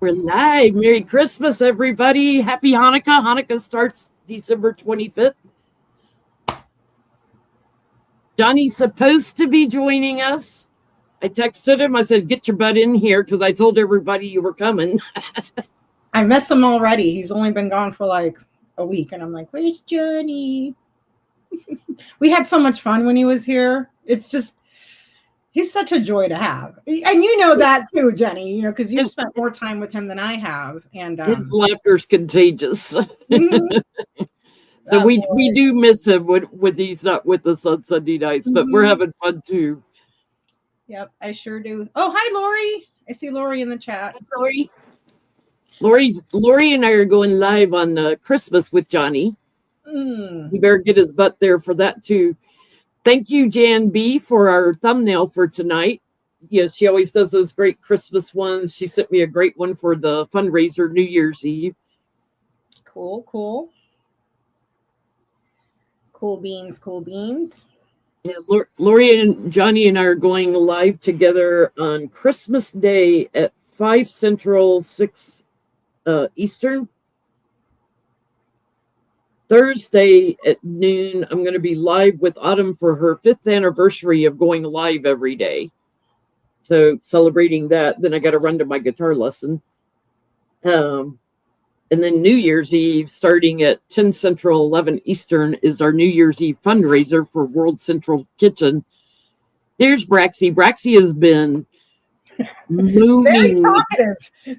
We're live. Merry Christmas, everybody. Happy Hanukkah. Hanukkah starts December 25th. Johnny's supposed to be joining us. I texted him. I said, get your butt in here because I told everybody you were coming. I miss him already. He's only been gone for like a week. And I'm like, where's Johnny? We had so much fun when he was here. It's just, he's such a joy to have. And you know that too, Jenny, you know, because you've spent more time with him than I have. And his laughter's contagious. Mhm. So we do miss him when he's not with us on Sunday nights, but we're having fun too. Yep, I sure do. Oh, hi, Lori. I see Lori in the chat. Hi, Lori and I are going live on Christmas with Johnny. You better get his butt there for that too. Thank you, Jan B, for our thumbnail for tonight. Yes, she always does those great Christmas ones. She sent me a great one for the fundraiser New Year's Eve. Cool, cool. Cool beans, cool beans. Yeah, Lori and Johnny and I are going live together on Christmas Day at 5 Central, 6 Eastern. Thursday at noon, I'm going to be live with Autumn for her 5th anniversary of going live every day. So celebrating that, then I got to run to my guitar lesson. And then New Year's Eve, starting at 10 Central, 11 Eastern, is our New Year's Eve fundraiser for World Central Kitchen. There's Braxy. Braxy has been moving.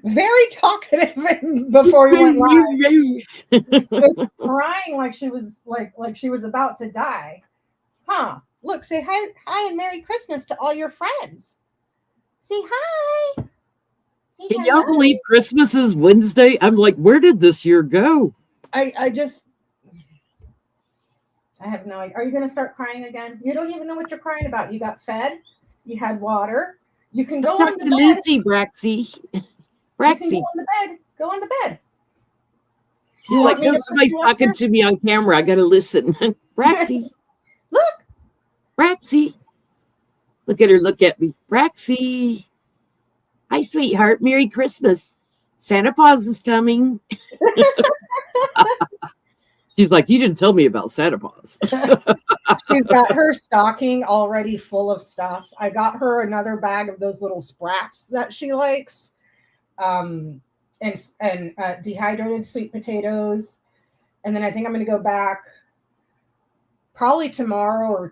Very talkative before we went live. Was crying like she was about to die. Huh? Look, say hi and Merry Christmas to all your friends. Say hi. Can y'all believe Christmas is Wednesday? I'm like, where did this year go? I have no idea. Are you going to start crying again? You don't even know what you're crying about. You got fed. You had water. You can go on the bed. Lucy, Braxy. Braxy. Go on the bed. Go on the bed. You're like, no, somebody's talking to me on camera. I got to listen. Braxy. Look. Braxy. Look at her. Look at me. Braxy. Hi, sweetheart. Merry Christmas. Santa Claus is coming. She's like, you didn't tell me about Santa Claus. She's got her stocking already full of stuff. I got her another bag of those little sprats that she likes. And dehydrated sweet potatoes. And then I think I'm going to go back probably tomorrow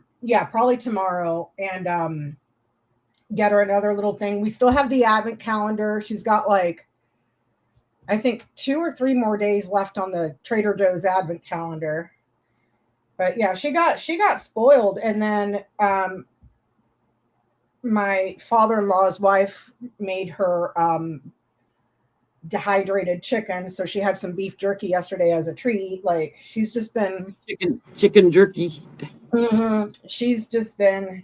and get her another little thing. We still have the advent calendar. She's got like, I think 2 or 3 more days left on the Trader Joe's advent calendar. But yeah, she got spoiled. And then my father-in-law's wife made her dehydrated chicken. So she had some beef jerky yesterday as a treat. Like she's just been chicken jerky. Mm-hmm. She's just been,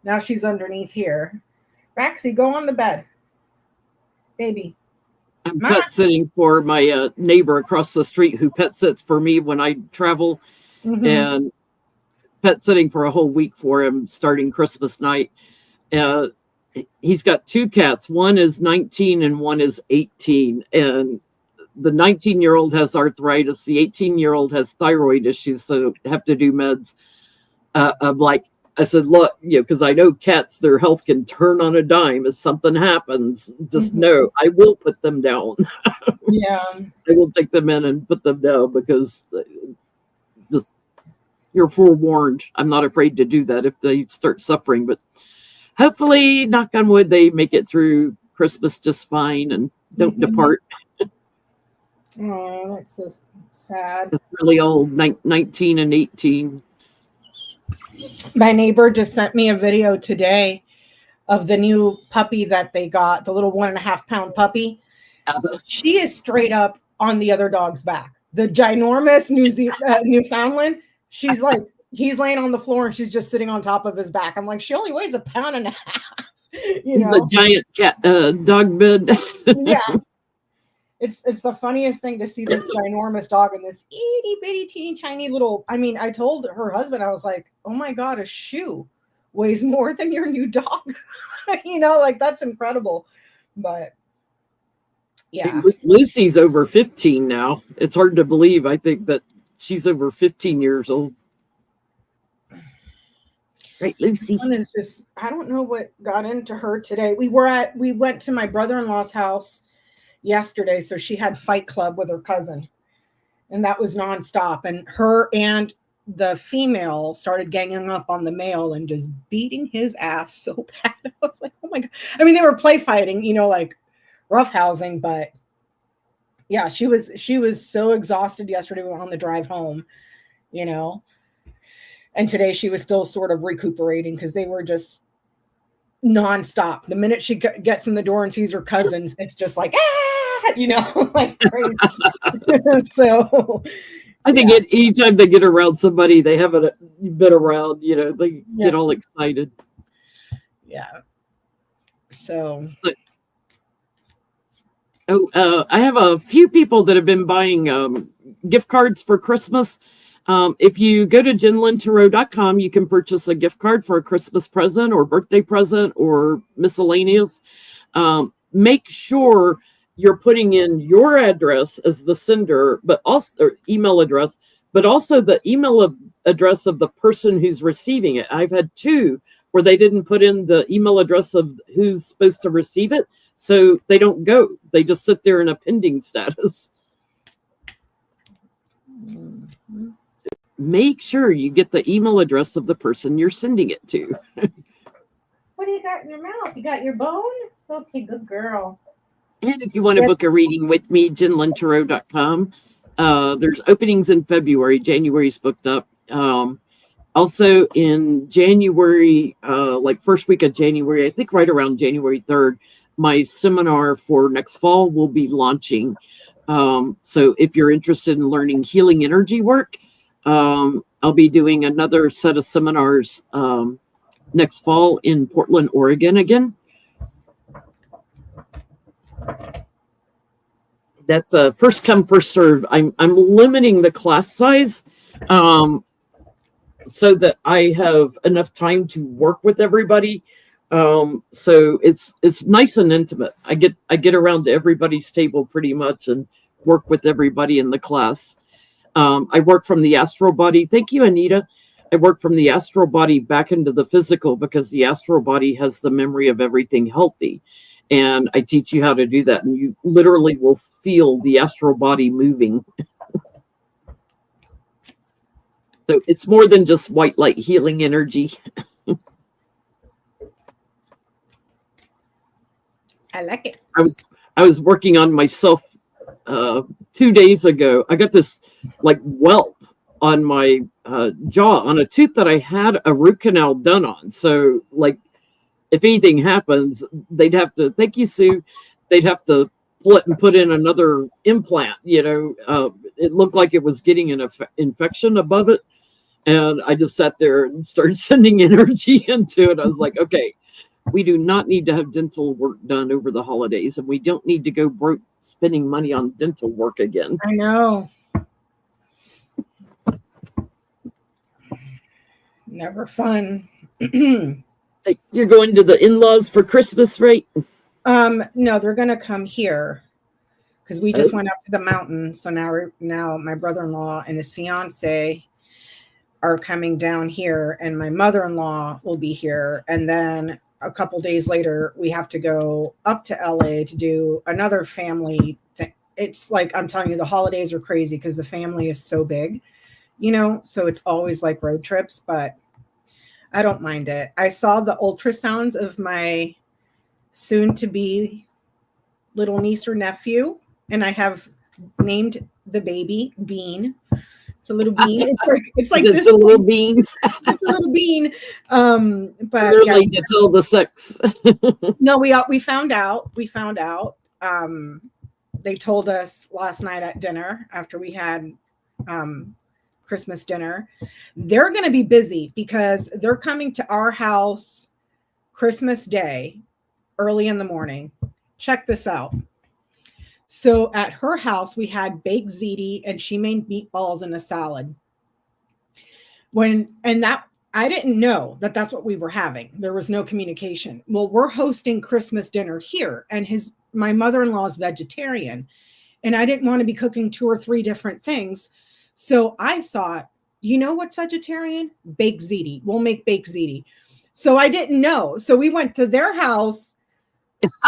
now she's underneath here. Braxy, go on the bed. Baby. I'm pet sitting for my neighbor across the street who pet sits for me when I travel. Mm-hmm. And pet sitting for a whole week for him starting Christmas night. He's got 2 cats. One is 19 and one is 18. And the 19-year-old has arthritis. The 18-year-old has thyroid issues, so have to do meds. I'm like, I said, look, because I know cats, their health can turn on a dime if something happens. Just know I will put them down. Yeah. I will take them in and put them down because just you're forewarned. I'm not afraid to do that if they start suffering. But hopefully, knock on wood, they make it through Christmas just fine and don't depart. Oh, that's so sad. It's really old, 19 and 18. My neighbor just sent me a video today of the new puppy that they got, the little 1.5 pound puppy. She is straight up on the other dog's back. The ginormous Newfoundland. She's like, he's laying on the floor and she's just sitting on top of his back. I'm like, she only weighs 1.5 pounds. He's a giant cat, dog bed. Yeah. It's the funniest thing to see this ginormous dog and this itty bitty teeny tiny little. I mean, I told her husband, I was like, oh my God, a shoe weighs more than your new dog. Like that's incredible. But Yeah. Lucy's over 15 now. It's hard to believe. I think that she's over 15 years old. Right, Lucy. One is just, I don't know what got into her today. We went to my brother-in-law's house yesterday, so she had Fight Club with her cousin, and that was nonstop. And her and the female started ganging up on the male and just beating his ass so bad. I was like, oh my God. I mean, they were play fighting, like roughhousing, but yeah, she was so exhausted yesterday on the drive home, and today she was still sort of recuperating because they were just nonstop. The minute she gets in the door and sees her cousins, it's just like, like crazy. So I think anytime they get around somebody they haven't been around, they get all excited. Yeah. So I have a few people that have been buying gift cards for Christmas. If you go to JenLynTarot.com, you can purchase a gift card for a Christmas present or birthday present or miscellaneous. Make sure you're putting in your address as the sender, but also or email address, but also the email address of the person who's receiving it. I've had two where they didn't put in the email address of who's supposed to receive it, so they don't go. They just sit there in a pending status. Mm-hmm. Make sure you get the email address of the person you're sending it to. What do you got in your mouth? You got your bone? Okay, good girl. And if you want to book a reading with me, JenLynTarot.com. There's openings in February. January's booked up. Also in January, like first week of January, I think right around January 3rd, my seminar for next fall will be launching. So if you're interested in learning healing energy work, I'll be doing another set of seminars next fall in Portland, Oregon again. That's a first come, first serve. I'm limiting the class size so that I have enough time to work with everybody. So it's nice and intimate. I get around to everybody's table pretty much and work with everybody in the class. I work from the astral body. Thank you, Anita. I work from the astral body back into the physical because the astral body has the memory of everything healthy. And I teach you how to do that. And you literally will feel the astral body moving. So it's more than just white light healing energy. I like it. I was working on myself 2 days ago. I got this like whelp on my jaw on a tooth that I had a root canal done on. So like if anything happens, they'd have to, thank you, Sue, they'd have to pull it and put in another implant. It looked like it was getting an infection above it. And I just sat there and started sending energy into it. I was like, okay, we do not need to have dental work done over the holidays, and we don't need to go broke spending money on dental work again. I know. Never fun. You're going to the in-laws for Christmas, right? No, they're going to come here because we just went up to the mountain. So now my brother-in-law and his fiance are coming down here, and my mother-in-law will be here. And then a couple days later, we have to go up to LA to do another family thing. It's like, I'm telling you, the holidays are crazy because the family is so big, so it's always like road trips, but I don't mind it. I saw the ultrasounds of my soon-to-be little niece or nephew, and I have named the baby Bean. It's a little bean. It's like this a little bean. It's a little bean. But really to tell the sex. No, we found out. They told us last night at dinner after we had Christmas dinner. They're going to be busy because they're coming to our house Christmas Day early in the morning. Check this out. So at her house, we had baked ziti, and she made meatballs in a salad. I didn't know that that's what we were having. There was no communication. Well, we're hosting Christmas dinner here, and his my mother-in-law is vegetarian, and I didn't want to be cooking 2 or 3 different things. So I thought, you know what's yesterday? Baked ziti. We'll make baked ziti. So I didn't know. So we went to their house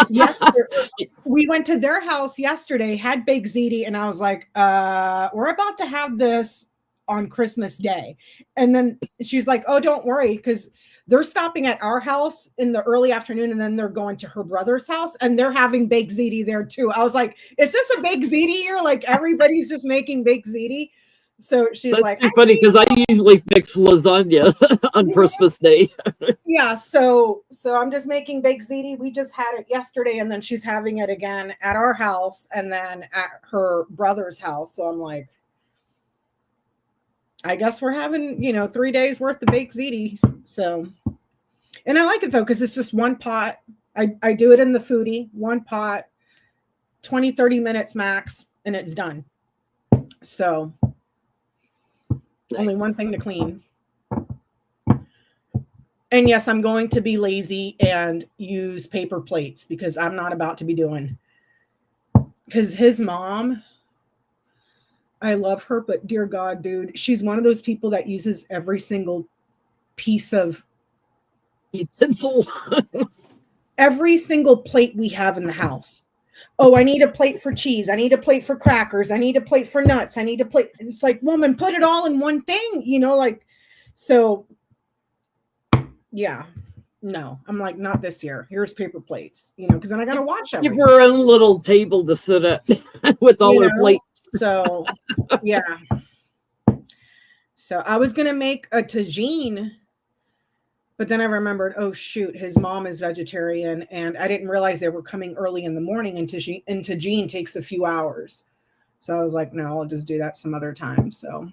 yesterday. We went to their house yesterday, had baked ziti, and I was like, we're about to have this on Christmas Day. And then she's like, oh, don't worry, because they're stopping at our house in the early afternoon, and then they're going to her brother's house, and they're having baked ziti there too. I was like, is this a baked ziti year? Like everybody's just making baked ziti. So she's That's like, too funny because I usually fix lasagna on Christmas Day. yeah, so I'm just making baked ziti. We just had it yesterday, and then she's having it again at our house and then at her brother's house. So I'm like, I guess we're having, 3 days worth of baked ziti. So, and I like it though, because it's just one pot. I do it in the foodie, one pot, 20, 30 minutes max, and it's done. So nice. Only one thing to clean. And yes, I'm going to be lazy and use paper plates because I'm not about to be doing. Because his mom, I love her, but dear God, dude, she's one of those people that uses every single piece of utensil, every single plate we have in the house. Oh, I need a plate for cheese. I need a plate for crackers. I need a plate for nuts. I need a plate. And it's like, woman, put it all in one thing, so yeah. No, I'm like, not this year. Here's paper plates, because then I got to watch everything. Give her own little table to sit at with all her plates. So, yeah. So I was going to make a tagine, but then I remembered, oh, shoot, his mom is vegetarian, and I didn't realize they were coming early in the morning, and tagine takes a few hours. So I was like, no, I'll just do that some other time. So,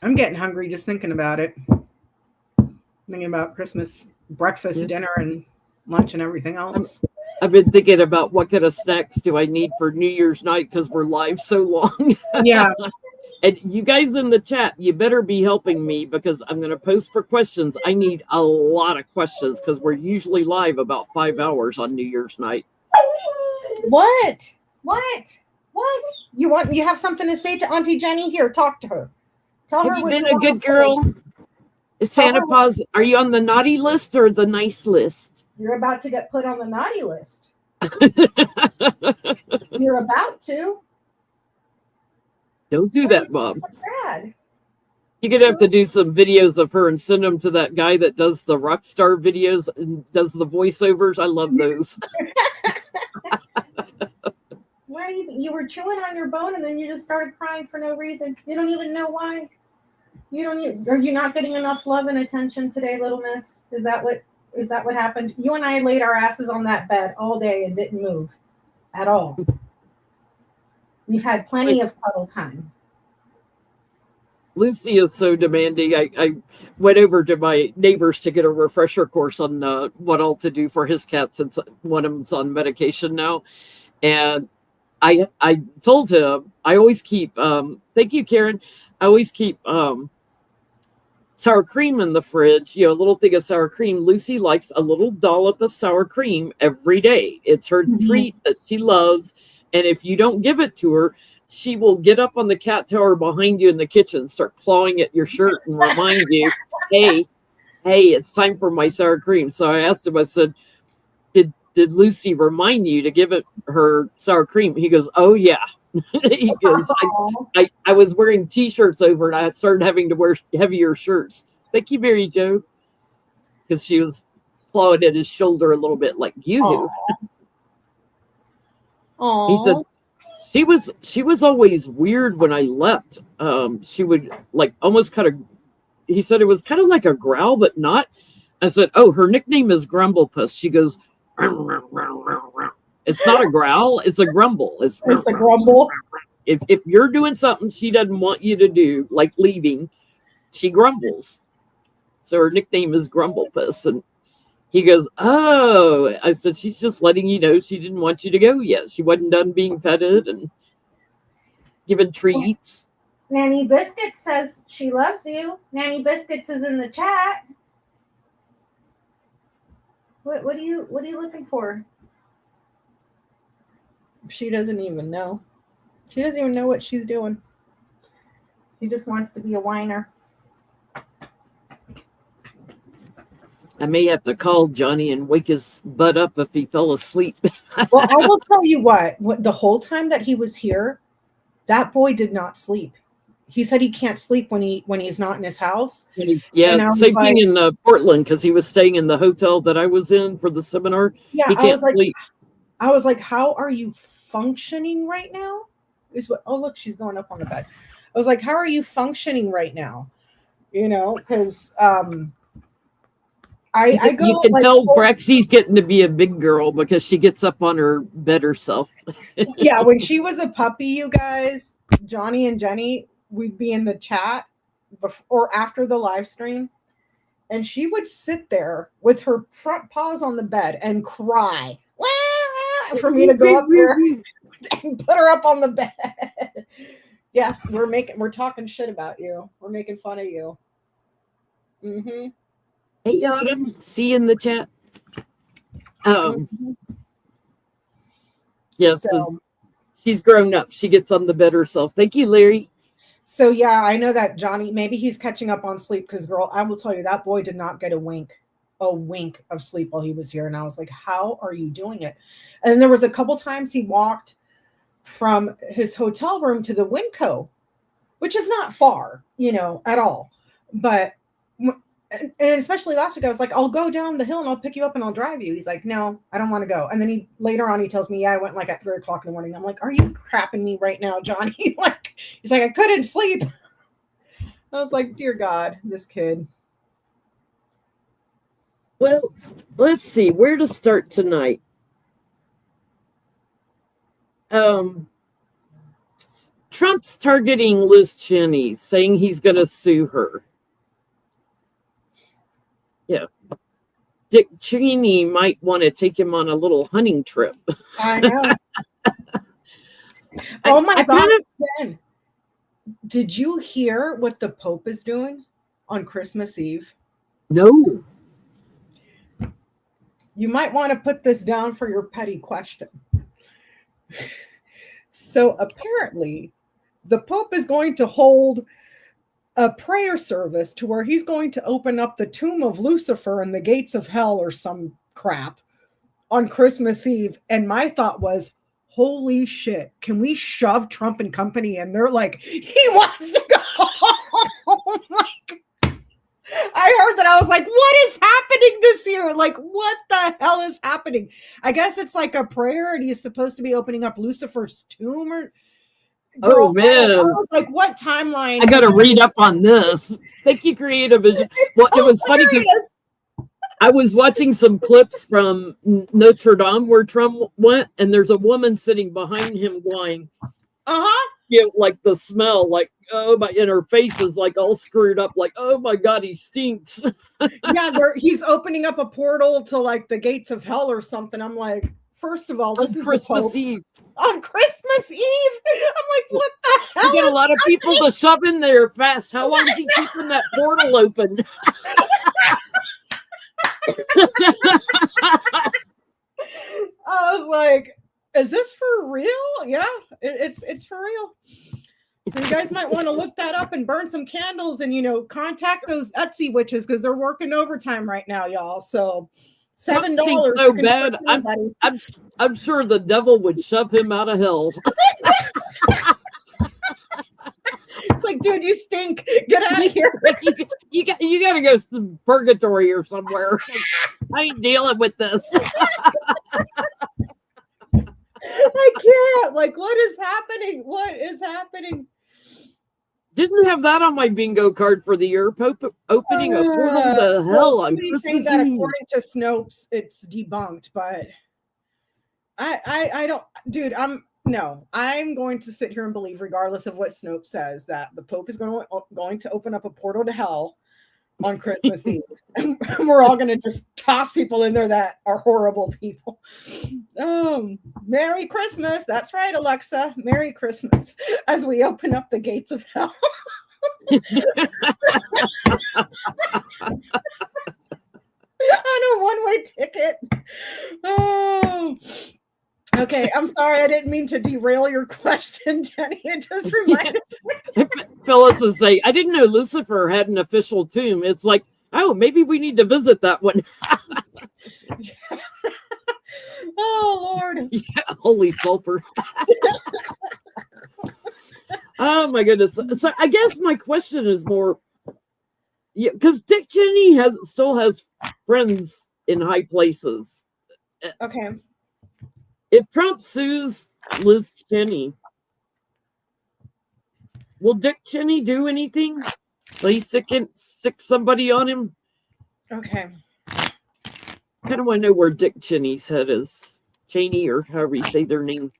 I'm getting hungry just thinking about it. Thinking about Christmas breakfast, dinner, and lunch and everything else. I've been thinking about what kind of snacks do I need for New Year's night because we're live so long. Yeah. And you guys in the chat, you better be helping me because I'm going to post for questions. I need a lot of questions because we're usually live about 5 hours on New Year's night. What? You have something to say to Auntie Jenny? Here, talk to her. Tell Have her you what been you a good girl? Is Santa Claus, are you on the naughty list or the nice list? You're about to get put on the naughty list. You're about to. Don't do that, Mom. You're going to have to do some videos of her and send them to that guy that does the rock star videos and does the voiceovers. I love those. Why you were chewing on your bone and then you just started crying for no reason. You don't even know why. Are you not getting enough love and attention today, little miss? Is that what happened? You and I laid our asses on that bed all day and didn't move at all. We've had plenty of cuddle time. Lucy is so demanding. I went over to my neighbors to get a refresher course on what all to do for his cat since one of them's on medication now. And I told him I always keep thank you, Karen. I always keep sour cream in the fridge, a little thing of sour cream. Lucy likes a little dollop of sour cream every day. It's her treat that she loves. And if you don't give it to her, she will get up on the cat tower behind you in the kitchen, start clawing at your shirt and remind you, hey, it's time for my sour cream. So I asked him, I said, did Lucy remind you to give it her sour cream? He goes, oh, yeah. He goes, I was wearing T-shirts over and I started having to wear heavier shirts. Thank you, Mary Jo. Because she was clawing at his shoulder a little bit like you do. He said, she was always weird when I left. She would like almost kind of, he said it was kind of like a growl, but not. I said, oh, her nickname is Grumblepuss. She goes, it's not a growl, it's a grumble. It's a grumble. If you're doing something she doesn't want you to do, like leaving, she grumbles. So her nickname is Grumblepuss. And he goes, oh, I said, she's just letting you know she didn't want you to go yet. She wasn't done being petted and given treats. Nanny Biscuit says she loves you. Nanny Biscuits is in the chat. What are you looking for? She doesn't even know. She doesn't even know what she's doing. She just wants to be a whiner. I may have to call Johnny and wake his butt up if he fell asleep. Well, I will tell you what, the whole time that he was here, that boy did not sleep. He said he can't sleep when he's not in his house. Yeah, same thing in Portland, because he was staying in the hotel that I was in for the seminar. Yeah, he can't sleep. I was like, how are you functioning right now? Oh, look, she's going up on the bed. I was like, how are you functioning right now? You know, because you can tell Braxy's getting to be a big girl because she gets up on her better self. Yeah, when she was a puppy, you guys, Johnny and Jenny, we'd be in the chat before or after the live stream, and she would sit there with her front paws on the bed and cry for me to go up there and put her up on the bed. Yes, we're talking shit about you. We're making fun of you. Mm-hmm. Hey, Autumn, see you in the chat. Yes, so she's grown up. She gets on the bed herself. Thank you, Larry. So yeah, I know that Johnny, maybe he's catching up on sleep because, girl, I will tell you, that boy did not get a wink of sleep while he was here. And I was like, how are you doing it? And there was a couple times he walked from his hotel room to the Winco, which is not far, at all. But, and especially last week, I was like, I'll go down the hill and I'll pick you up and I'll drive you. He's like, no, I don't want to go. And then later on, he tells me, yeah, I went like at 3 o'clock in the morning. I'm like, are you crapping me right now, Johnny? He's like, I couldn't sleep. I was like, dear God, this kid. Well, let's see where to start tonight. Trump's targeting Liz Cheney, saying he's going to sue her. Yeah. Dick Cheney might want to take him on a little hunting trip. I know. Oh my God. Ben, did you hear what the Pope is doing on Christmas Eve? No. You might want to put this down for your petty question. So apparently, the Pope is going to hold a prayer service to where he's going to open up the tomb of Lucifer and the gates of hell or some crap on Christmas Eve. And my thought was, holy shit, can we shove Trump and company in there? Like, he wants to go. Like, I heard that. I was like, what is happening this year? Like, what the hell is happening? I guess it's like a prayer and he's supposed to be opening up Lucifer's tomb or... Girl, oh man! I was like, "What timeline?" I got to read up on this. Thank you, Creative Vision. Well, it was funny because I was watching some clips from Notre Dame where Trump went, and there's a woman sitting behind him going, like the smell, like oh my, and her face is like all screwed up, like oh my God, he stinks. Yeah, he's opening up a portal to like the gates of hell or something. I'm like, first of all, this is Christmas Eve. On Christmas Eve, I'm like, what the hell? You get a lot of people to shove in there fast. How long is he keeping that portal open? I was like, is this for real? Yeah, it's for real. So you guys might want to look that up and burn some candles and contact those Etsy witches because they're working overtime right now, y'all. So $7 so bad. I'm sure the devil would shove him out of hell. It's like, dude, you stink. Get out of here. You got to go to purgatory or somewhere. I ain't dealing with this. I can't. Like, what is happening? What is happening? Didn't have that on my bingo card for the year. Pope opening a portal to hell on Christmas Eve. According to Snopes, it's debunked, but I don't, dude. I'm going to sit here and believe, regardless of what Snopes says, that the Pope is going to open up a portal to hell on Christmas Eve, and we're all going to just toss people in there that are horrible people. Merry Christmas. That's right, Alexa. Merry Christmas as we open up the gates of hell. on a one-way ticket. Oh, okay. I'm sorry. I didn't mean to derail your question, Jenny. It just reminded me. Phyllis is saying, I didn't know Lucifer had an official tomb. It's like, oh, maybe we need to visit that one. Oh, Lord. Yeah, holy sulfur. Oh, my goodness. So I guess my question is more, yeah, because Dick Cheney still has friends in high places. Okay. If Trump sues Liz Cheney, will Dick Cheney do anything? Will he sick somebody on him? Okay. I kind of want to know where Dick Cheney's head is. Cheney, or however you say their name.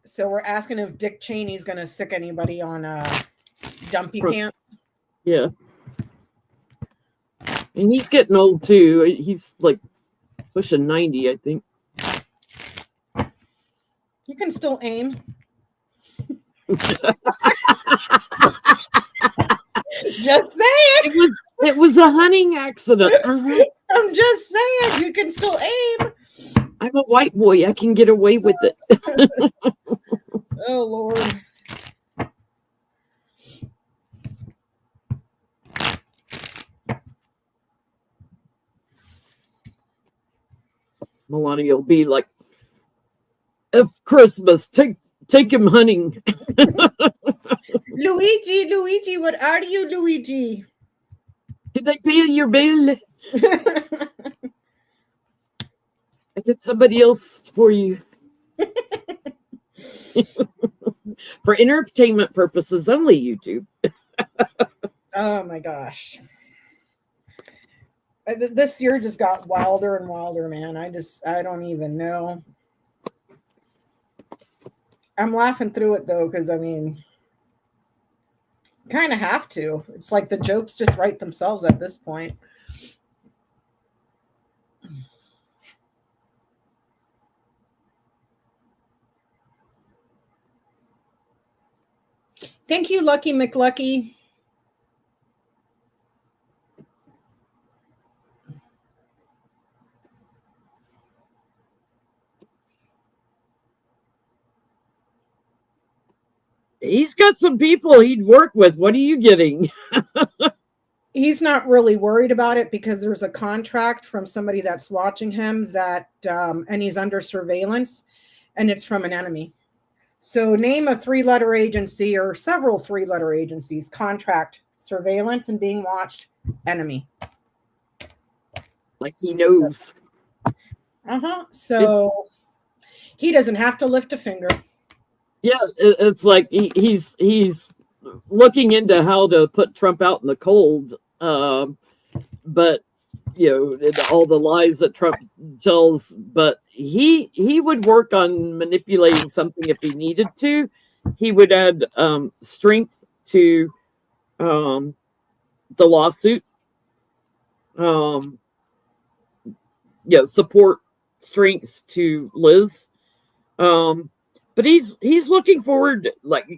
So we're asking if Dick Cheney's going to sick anybody on dumpy pants. Yeah. And he's getting old too. He's like pushing 90, I think. You can still aim. Just saying. It was a hunting accident. Uh-huh. I'm just saying, you can still aim. I'm a white boy. I can get away with it. Oh, Lord. Melania will be like, "Of Christmas, take him hunting." Luigi, what are you, Luigi? Did I pay your bill? I get somebody else for you. For entertainment purposes only, YouTube. Oh my gosh. This year just got wilder and wilder, man. I don't even know. I'm laughing through it though, because I mean, kind of have to. It's like the jokes just write themselves at this point. Thank you, Lucky McLucky. He's got some people he'd work with. What are you getting? He's not really worried about it because there's a contract from somebody that's watching him that, and he's under surveillance, and it's from an enemy. So name a 3-letter agency or several 3-letter agencies, contract, surveillance, and being watched, enemy. Like he knows. So he doesn't have to lift a finger. Yeah, it's like he's looking into how to put Trump out in the cold. But you know, all the lies that Trump tells, but he would work on manipulating something if he needed to. He would add strength to the lawsuit. Support strength to Liz. But he's looking forward, like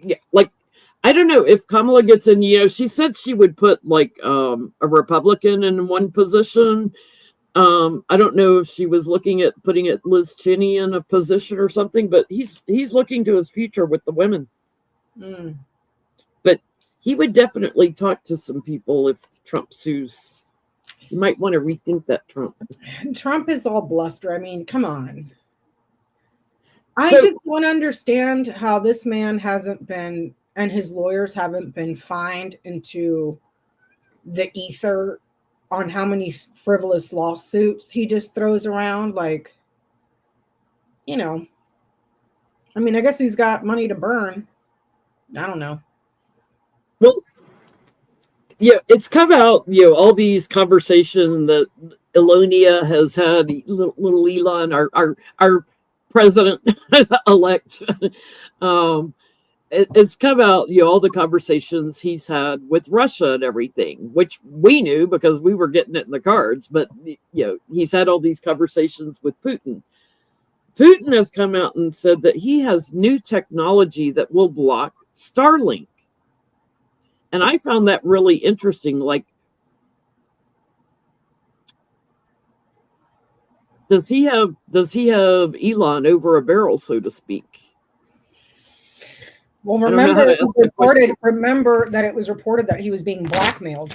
I don't know if Kamala gets in. She said she would put like a Republican in one position. I don't know if she was looking at putting Liz Cheney in a position or something, but he's looking to his future with the women. But he would definitely talk to some people if Trump sues. You might want to rethink that, Trump. Trump is all bluster. I mean, come on. I just don't understand how this man hasn't been, and his lawyers haven't been fined into the ether on how many frivolous lawsuits he just throws around. Like, I mean, I guess he's got money to burn. I don't know. Well, it's come out, all these conversations that Elonia has had, little Elon, our president elect, it's come out, all the conversations he's had with Russia and everything, which we knew because we were getting it in the cards. But, he's had all these conversations with Putin. Putin has come out and said that he has new technology that will block Starlink. And I found that really interesting. Like, does he have Elon over a barrel, so to speak? Well, remember that it was reported that he was being blackmailed.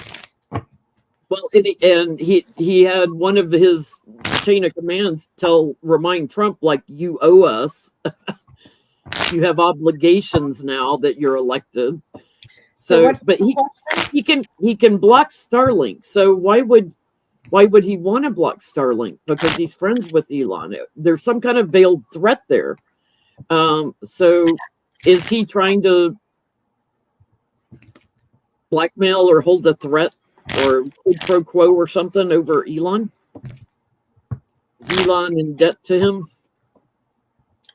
Well, and he had one of his chain of commands remind Trump, like, you owe us. You have obligations now that you're elected. But he can block Starlink. So why would he want to block Starlink? Because he's friends with Elon. There's some kind of veiled threat there. So is he trying to blackmail or hold a threat or quid pro quo or something over Elon? Is Elon in debt to him?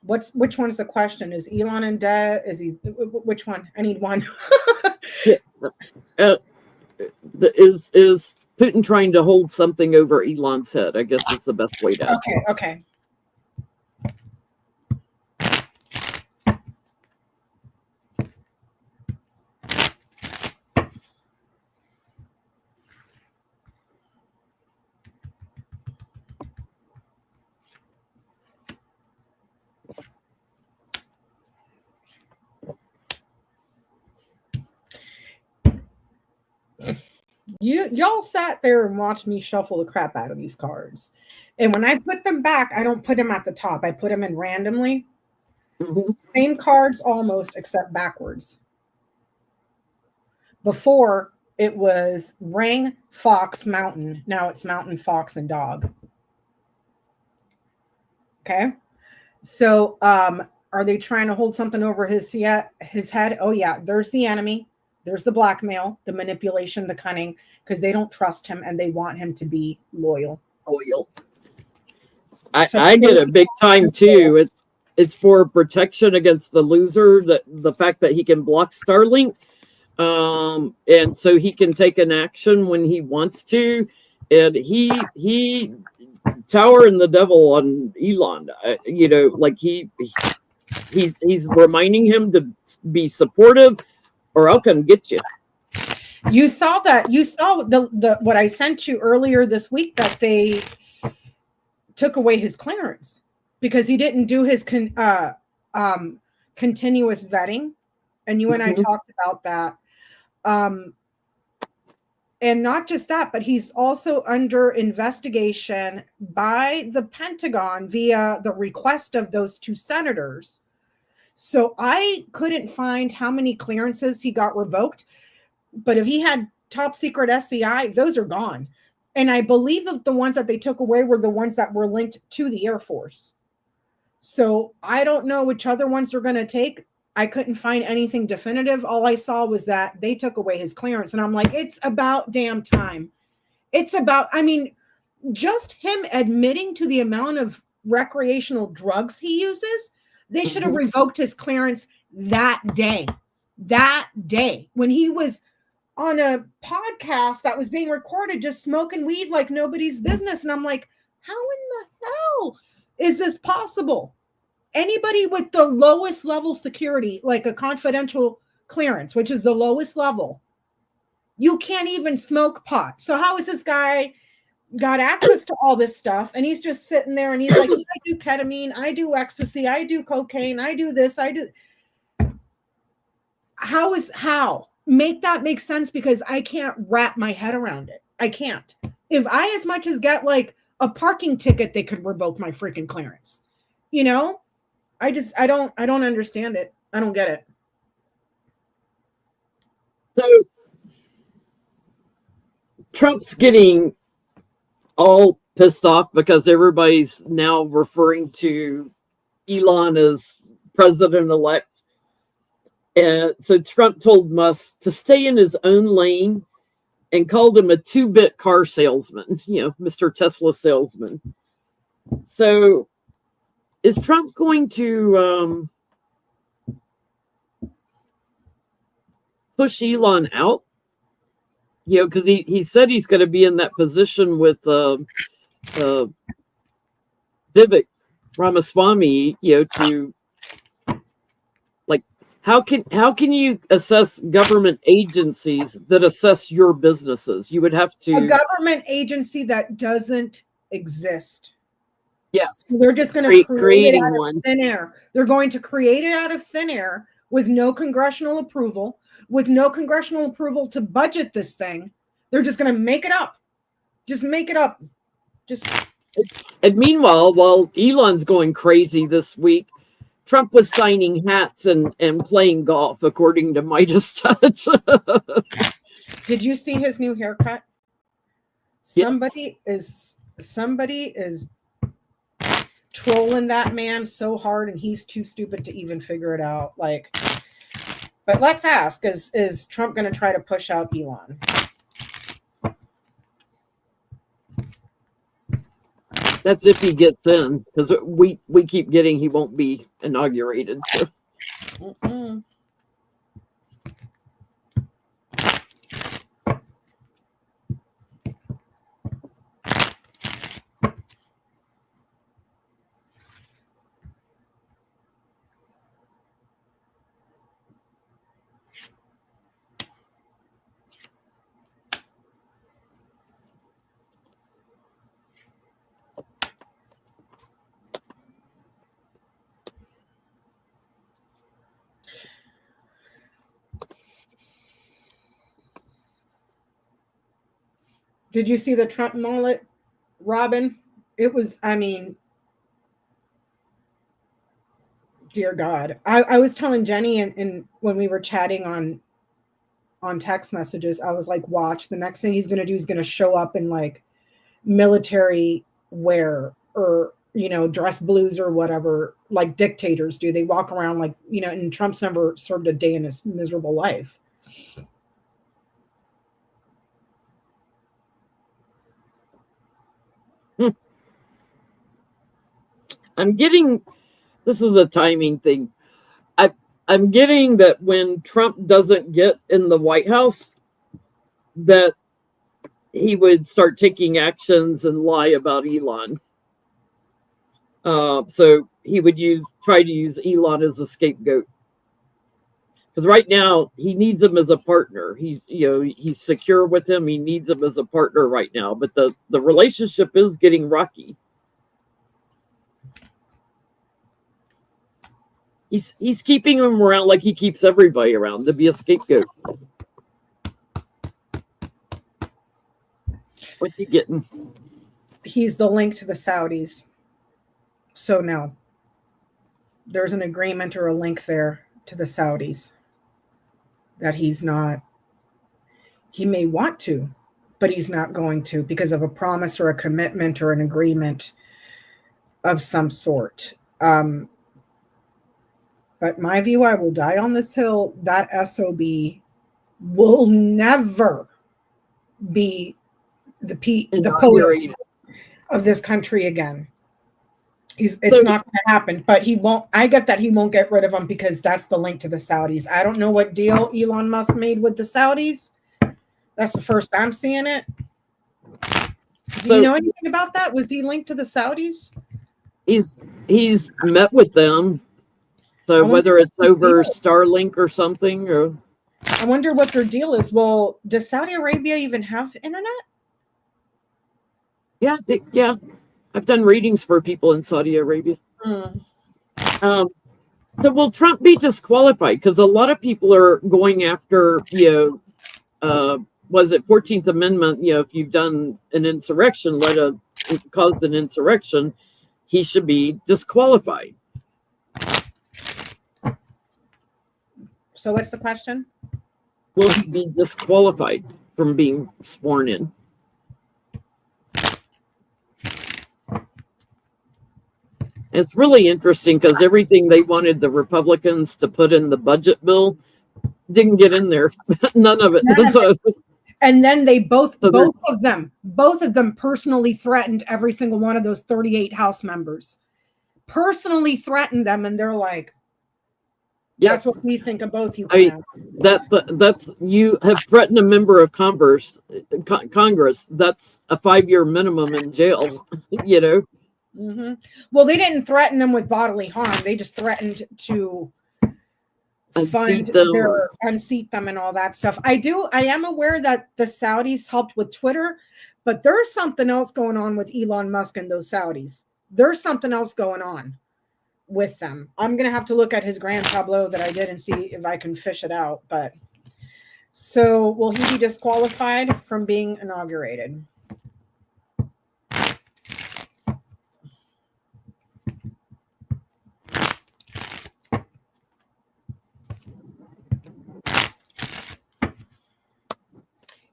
Which one's the question? Is Elon in debt? Is he? Which one? I need one. Is Putin trying to hold something over Elon's head? I guess is the best way to ask. Okay. Y'all sat there and watched me shuffle the crap out of these cards. And when I put them back, I don't put them at the top. I put them in randomly. Mm-hmm. Same cards almost, except backwards. Before, it was ring, fox, mountain. Now it's mountain, fox, and dog. Okay? So are they trying to hold something over his head? Oh, yeah. There's the enemy. There's the blackmail, the manipulation, the cunning, because they don't trust him and they want him to be loyal. I get it big time too. It's for protection against the loser, the fact that he can block Starlink, and so he can take an action when he wants to, and he towering the devil on Elon. Like he's reminding him to be supportive, or I'll come get you. You saw the what I sent you earlier this week, that they took away his clearance because he didn't do his continuous vetting, and you and I talked about that. And not just that, but he's also under investigation by the Pentagon via the request of those two senators. So I couldn't find how many clearances he got revoked, but if he had top secret SCI, those are gone. And I believe that the ones that they took away were the ones that were linked to the Air Force. So I don't know which other ones they're going to take. I couldn't find anything definitive. All I saw was that they took away his clearance. And I'm like, it's about damn time. Just him admitting to the amount of recreational drugs he uses, they should have revoked his clearance that day. When he was on a podcast that was being recorded, just smoking weed like nobody's business. And I'm like, how in the hell is this possible? Anybody with the lowest level security, like a confidential clearance, which is the lowest level, you can't even smoke pot. So how is this guy got access to all this stuff? And he's just sitting there and he's like, I do ketamine, I do ecstasy, I do cocaine, I do this, I do. How? Make that make sense, because I can't wrap my head around it. I can't. If I as much as get like a parking ticket, they could revoke my freaking clearance. I don't understand it. I don't get it. So Trump's getting all pissed off because everybody's now referring to Elon as president-elect. And so Trump told Musk to stay in his own lane and called him a 2-bit car salesman, Mr. Tesla salesman. So is Trump going to push Elon out, because he said he's going to be in that position with Vivek Ramaswamy, to like, how can you assess government agencies that assess your businesses? You would have to a government agency that doesn't exist. Yeah, so they're just going to create it out one. of thin air. They're going to create it out of thin air with no congressional approval, to budget this thing. They're just going to make it up. Just make it up. And meanwhile, while Elon's going crazy this week, Trump was signing hats and playing golf, according to Midas Touch. Did you see his new haircut? Somebody is trolling that man so hard, and he's too stupid to even figure it out. But let's ask: is Trump going to try to push out Elon? That's if he gets in, because we keep getting he won't be inaugurated. So. Did you see the Trump mullet, Robin? It was, dear God. I was telling Jenny and when we were chatting on text messages, I was like, watch, the next thing he's going to do is going to show up in like military wear or, dress blues or whatever, like dictators do. They walk around like, and Trump's never served a day in his miserable life. I'm getting, this is a timing thing. I'm getting that when Trump doesn't get in the White House, that he would start taking actions and lie about Elon. So he would try to use Elon as a scapegoat. Because right now he needs him as a partner. He's secure with him. He needs him as a partner right now. But the relationship is getting rocky. He's keeping him around like he keeps everybody around, to be a scapegoat. What's he getting? He's the link to the Saudis. So no, there's an agreement or a link there to the Saudis that he's not. He may want to, but he's not going to because of a promise or a commitment or an agreement of some sort. But my view, I will die on this hill, that SOB will never be the POTUS of this country again. It's not going to happen, but he won't. I get that he won't get rid of him because that's the link to the Saudis. I don't know what deal Elon Musk made with the Saudis. That's the first I'm seeing it. Do you know anything about that? Was he linked to the Saudis? He's met with them. So whether it's over Starlink or something, or I wonder what their deal is. Well, does Saudi Arabia even have internet? Yeah. I've done readings for people in Saudi Arabia. So will Trump be disqualified? Because a lot of people are going after, was it 14th Amendment? If you've done an insurrection, caused an insurrection, he should be disqualified. So what's the question? Will he be disqualified from being sworn in? It's really interesting because everything they wanted the Republicans to put in the budget bill didn't get in there. None of it. And then they both of them personally threatened every single one of those 38 House members. Personally threatened them, and they're like, That's what we think of both you. That's you have threatened a member of Congress. That's a 5-year minimum in jail. You know. Mm-hmm. Well, they didn't threaten them with bodily harm. They just threatened to unseat them and all that stuff. I am aware that the Saudis helped with Twitter, but there's something else going on with Elon Musk and those Saudis. There's something else going on with them. I'm going to have to look at his grand tableau that I did and see if I can fish it out. But so will he be disqualified from being inaugurated?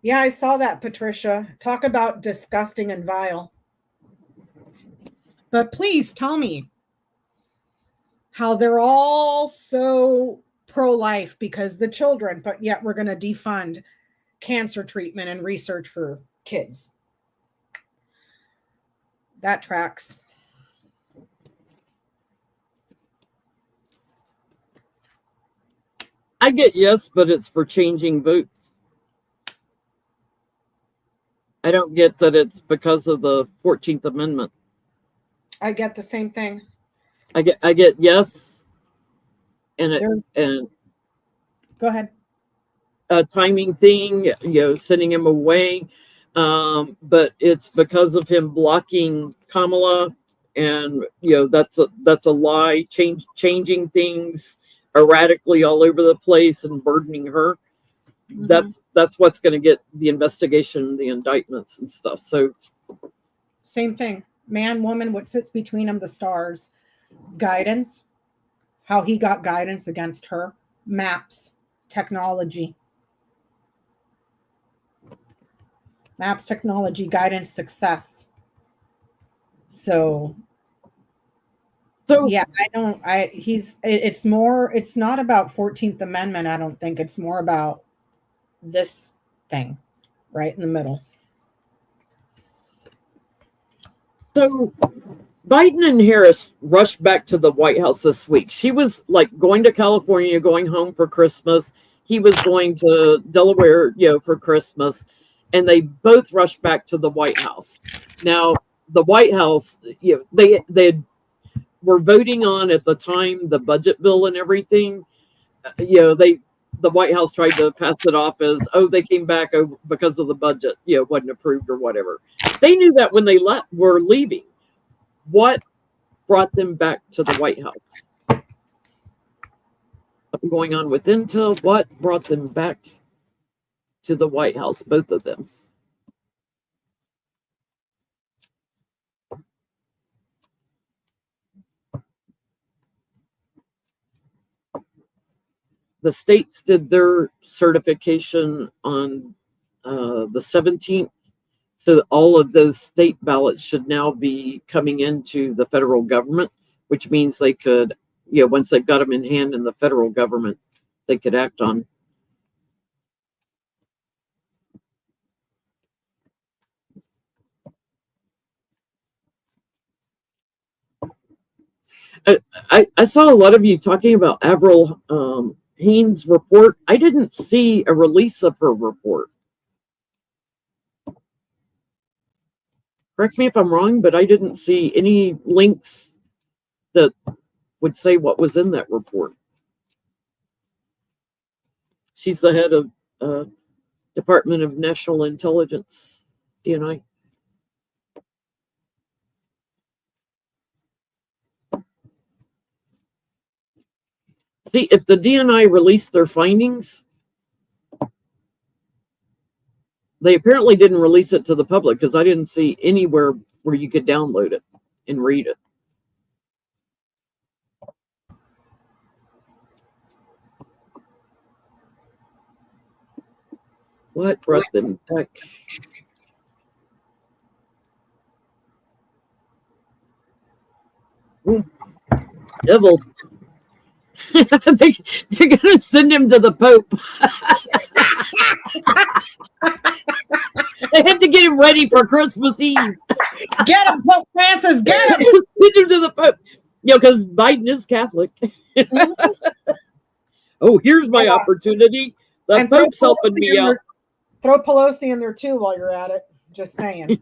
Yeah, I saw that, Patricia. Talk about disgusting and vile. But please tell me how they're all so pro-life because the children, but yet we're going to defund cancer treatment and research for kids. That tracks. I get yes, but it's for changing votes. I don't get that it's because of the 14th Amendment. I get the same thing. I get yes, and go ahead. A timing thing, sending him away, but it's because of him blocking Kamala, and that's a lie. Changing things erratically all over the place and burdening her. Mm-hmm. That's what's going to get the investigation, the indictments and stuff. So same thing. Man, woman, what sits between them, the stars. Guidance, how he got guidance against her. Maps, technology. Maps, technology, guidance, success. So yeah, it's not about 14th Amendment. I don't think it's more about this thing right in the middle. So Biden and Harris rushed back to the White House this week. She was like going to California, going home for Christmas. He was going to Delaware, for Christmas, and they both rushed back to the White House. Now, the White House, they were voting on at the time the budget bill and everything. The White House tried to pass it off as, they came back because of the budget, wasn't approved or whatever. They knew that when they were leaving. What brought them back to the White House? Something going on with Intel. What brought them back to the White House, both of them? The states did their certification on the 17th. So all of those state ballots should now be coming into the federal government, which means they could, once they've got them in hand in the federal government, they could act on. I saw a lot of you talking about Avril Haine's report. I didn't see a release of her report. Correct me if I'm wrong, but I didn't see any links that would say what was in that report. She's the head of Department of National Intelligence, DNI. See, if the DNI released their findings, they apparently didn't release it to the public because I didn't see anywhere where you could download it and read it. What brought them back? Ooh, devil. They're going to send him to the Pope. They had to get him ready for Christmas Eve. Get him, Pope Francis, get him. Send him to the Pope. Because Biden is Catholic. Oh, here's my opportunity. The And throw Pope's helping Pelosi me in out. there. Throw Pelosi in there too while you're at it. Just saying.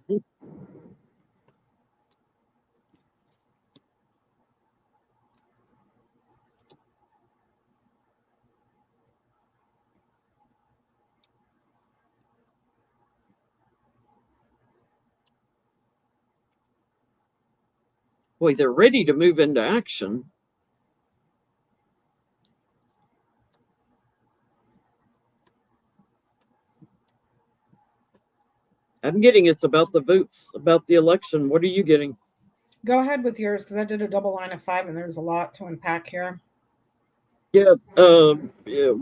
Boy, they're ready to move into action. I'm getting it's about the votes, about the election. What are you getting? Go ahead with yours because I did a double line of 5 and there's a lot to unpack here. Yeah,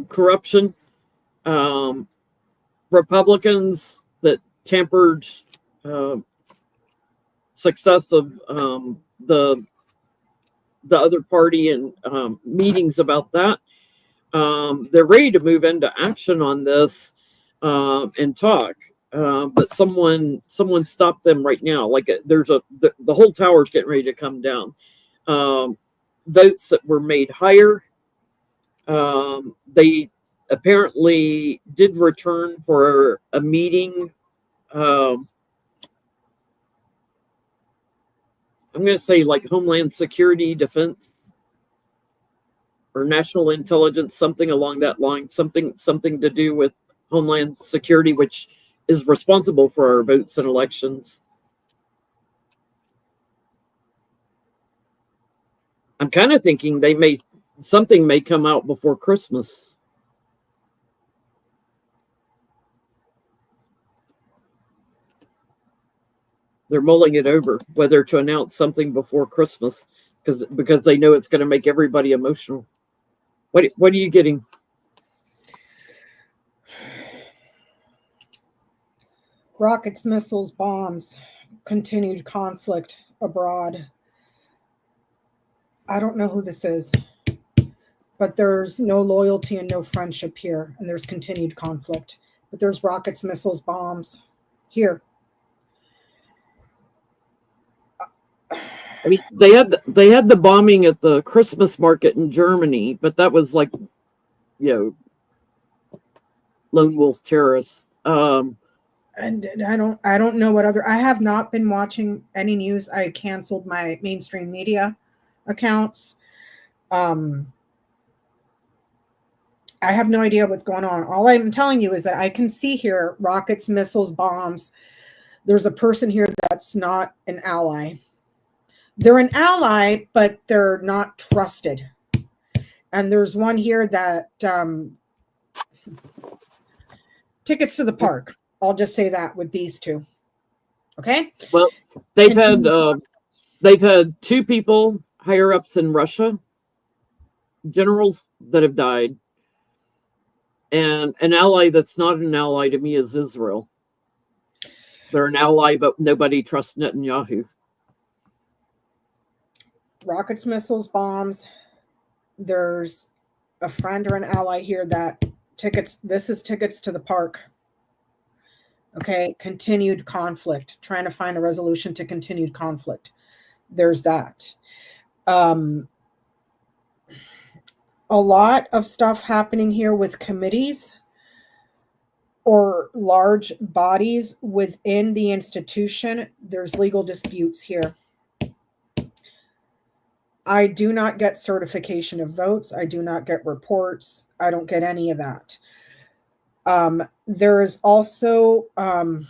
corruption, Republicans that tampered success of the other party and meetings about that. They're ready to move into action on this and talk. But someone stopped them right now. Like there's the whole tower's getting ready to come down. Votes that were made higher. They apparently did return for a meeting. I'm going to say like Homeland Security, Defense, or National Intelligence, something along that line. Something to do with Homeland Security, which is responsible for our votes and elections. I'm kind of thinking something may come out before Christmas. They're mulling it over whether to announce something before Christmas because they know it's going to make everybody emotional. What are you getting? Rockets, missiles, bombs, continued conflict abroad. I don't know who this is, but there's no loyalty and no friendship here, and there's continued conflict. But there's rockets, missiles, bombs here. I mean, they had the bombing at the Christmas market in Germany, but that was like, lone wolf terrorists. And I don't know what other. I have not been watching any news. I canceled my mainstream media accounts. I have no idea what's going on. All I'm telling you is that I can see here rockets, missiles, bombs. There's a person here that's not an ally. They're an ally, but they're not trusted. And there's one here that tickets to the park. I'll just say that with these two. Okay. Well, they've had two people higher ups in Russia, generals that have died, and an ally that's not an ally to me is Israel. They're an ally, but nobody trusts Netanyahu. Rockets, missiles, bombs. There's a friend or an ally here that tickets. This is tickets to the park. Okay. Continued conflict, trying to find a resolution to continued conflict. There's that. A lot of stuff happening here with committees or large bodies within the institution. There's legal disputes here. I do not get certification of votes. I do not get reports. I don't get any of that. There is also an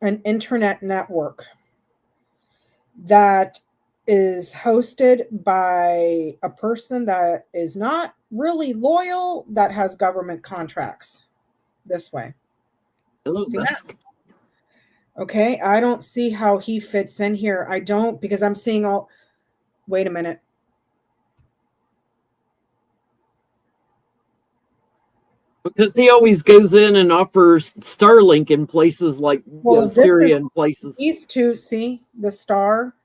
internet network that is hosted by a person that is not really loyal, that has government contracts this way. Hello, Musk. Okay, I don't see how he fits in here. I don't, because I'm seeing all... Wait a minute. Because he always goes in and offers Starlink in places like Syria and places. These two, see? The star,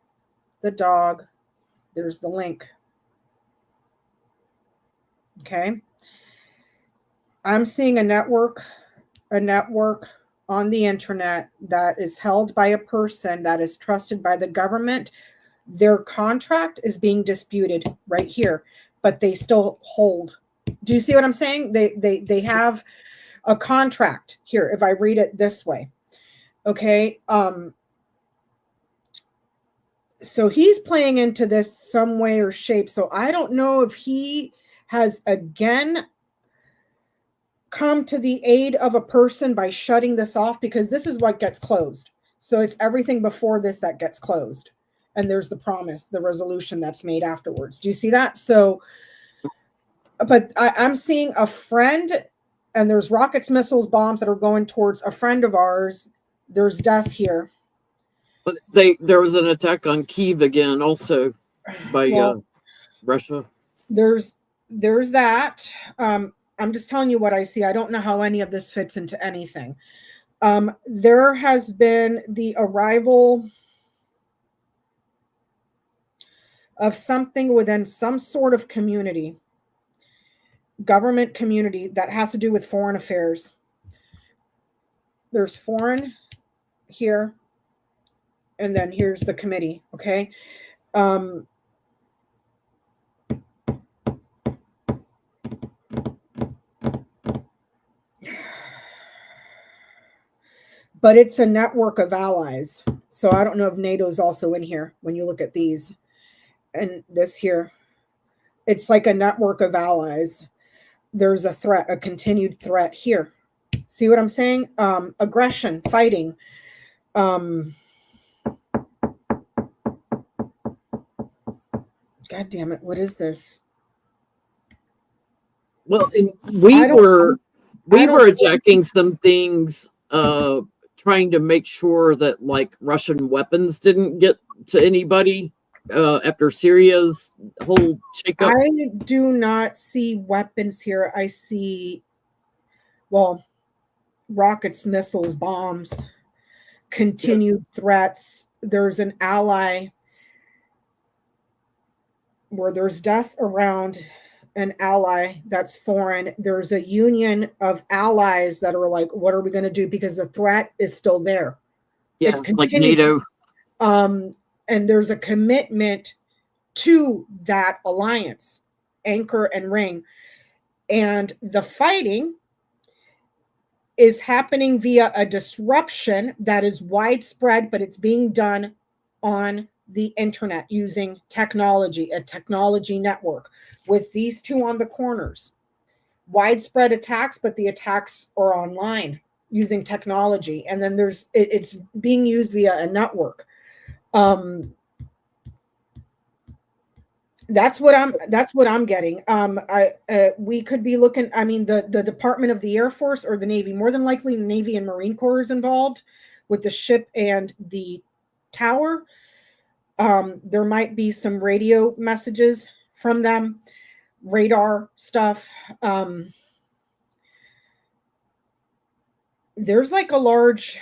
the dog, there's the link. Okay. I'm seeing a network on the internet that is held by a person that is trusted by the government. Their contract is being disputed right here, but they still hold Do you see what I'm saying? They have a contract here, if I read it this way. Okay. So he's playing into this some way or shape. So I don't know if he has again come to the aid of a person by shutting this off, because this is what gets closed. So it's everything before this that gets closed. And there's the promise, the resolution that's made afterwards. Do you see that? So, but I'm seeing a friend, and there's rockets, missiles, bombs that are going towards a friend of ours. There's death here. But there was an attack on Kyiv again, also by Russia. There's that. I'm just telling you what I see. I don't know how any of this fits into anything. There has been the arrival of something within some sort of community, government community, that has to do with foreign affairs. There's foreign here, and then here's the committee. Okay. But it's a network of allies. So I don't know if NATO's also in here when you look at these. And this here, it's like a network of allies. There's a threat, a continued threat here. See what I'm saying? Aggression, fighting. God damn it! What is this? Well, we were attacking some things, trying to make sure that like Russian weapons didn't get to anybody. After Syria's whole shakeup, I do not see weapons here. I see, well, rockets, missiles, bombs, continued threats. There's an ally where there's death around an ally that's foreign. There's a union of allies that are like, what are we going to do? Because the threat is still there. Yeah, it's like NATO. And there's a commitment to that alliance, anchor and ring. And the fighting is happening via a disruption that is widespread, but it's being done on the internet using technology, a technology network with these two on the corners. Widespread attacks, but the attacks are online using technology. And then it's being used via a network. That's what I'm getting. We could be looking, I mean, the Department of the Air Force or the Navy, more than likely the Navy and Marine Corps is involved with the ship and the tower. There might be some radio messages from them, radar stuff. There's like a large,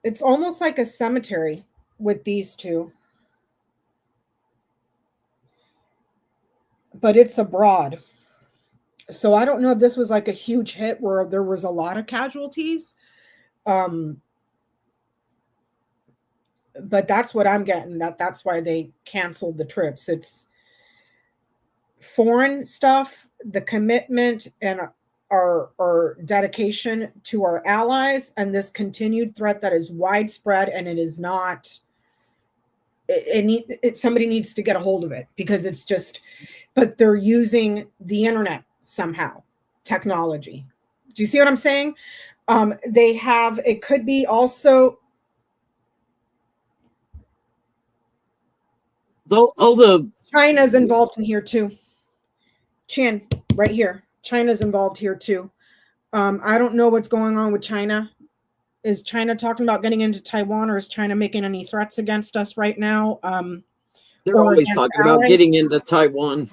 it's almost like a cemetery with these two, but it's abroad. So I don't know if this was like a huge hit where there was a lot of casualties. But that's what I'm getting. That's why they canceled the trips. It's foreign stuff, the commitment and our dedication to our allies, and this continued threat that is widespread, and it is not. Somebody needs to get a hold of it, because it's just. But they're using the internet somehow, technology. Do you see what I'm saying? They have. It could be also. All the China's involved in here too. Chin, right here. China's involved here too. I don't know what's going on with China. Is China talking about getting into Taiwan, or is China making any threats against us right now? They're always talking about getting into Taiwan.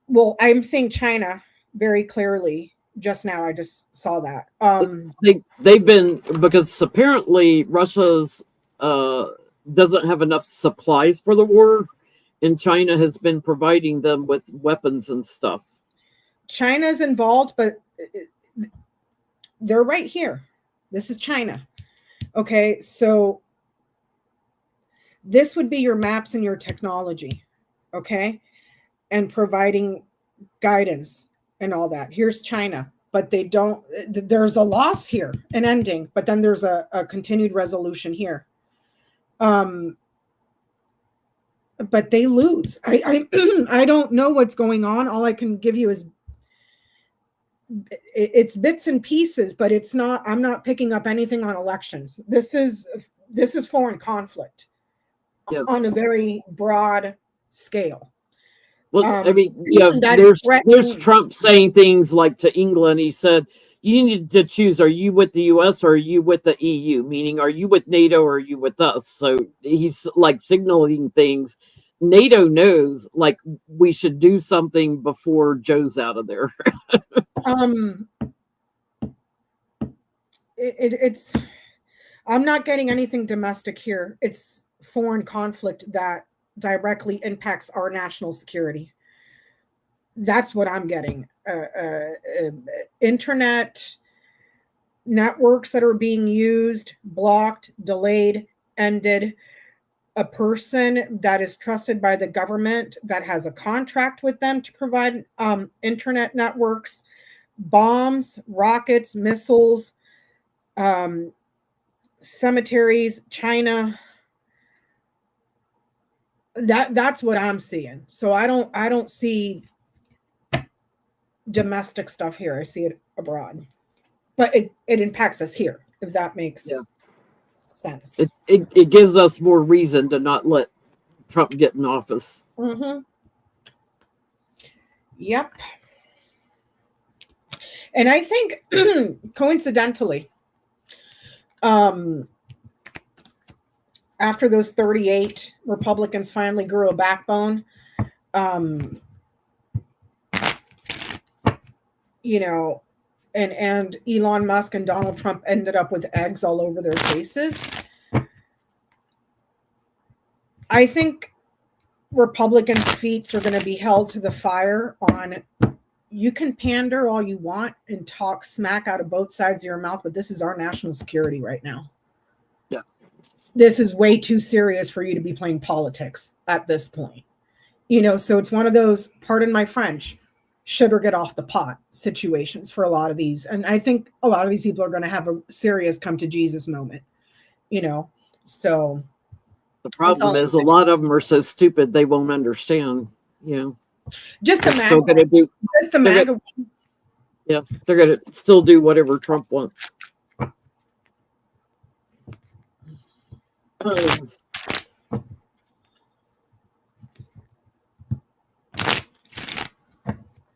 Well, I'm saying China very clearly just now. I just saw that. They've been, because apparently Russia's doesn't have enough supplies for the war, and China has been providing them with weapons and stuff. China's involved, but they're right here. This is China. Okay, so This would be your maps and your technology, okay? And providing guidance and all that. Here's China, but they don't, there's a loss here, an ending, but then there's a continued resolution here. But they lose. I don't know what's going on. All I can give you is it's bits and pieces, but it's not, I'm not picking up anything on elections. This is foreign conflict on a very broad scale. Well, I mean, there's Trump saying things like to England, he said, you need to choose, are you with the US or are you with the EU? Meaning, are you with NATO or are you with us? So he's like signaling things. NATO knows like we should do something before Joe's out of there. It's I'm not getting anything domestic here. It's foreign conflict that directly impacts our national security. That's what I'm getting. Internet networks that are being used, blocked, delayed, ended. A person that is trusted by the government that has a contract with them to provide internet networks, bombs, rockets, missiles, cemeteries, China. That's what I'm seeing. So I don't see domestic stuff here. I see it abroad, but it impacts us here, if that makes sense. It gives us more reason to not let Trump get in office. Mm-hmm. Yep. And I think coincidentally, after those 38 Republicans finally grew a backbone, you know, and Elon Musk and Donald Trump ended up with eggs all over their faces. I think Republicans' feet are going to be held to the fire on, you can pander all you want and talk smack out of both sides of your mouth, but this is our national security right now. Yes. This is way too serious for you to be playing politics at this point. So it's one of those, pardon my French, should or get off the pot situations for a lot of these. And I think a lot of these people are going to have a serious come to Jesus moment, so. The problem is a lot of them are so stupid they won't understand, Just the MAGA. Just the MAGA. Yeah, they're going to still do whatever Trump wants.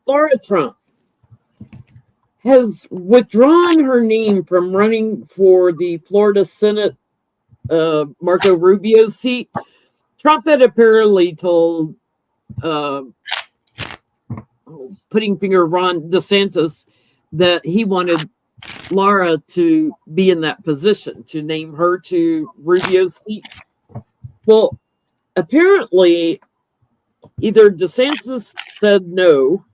Laura Trump has withdrawn her name from running for the Florida Senate Marco Rubio seat. Trump had apparently told putting finger Ron DeSantis that he wanted Laura to be in that position, to name her to Rubio's seat. Well, apparently either DeSantis said no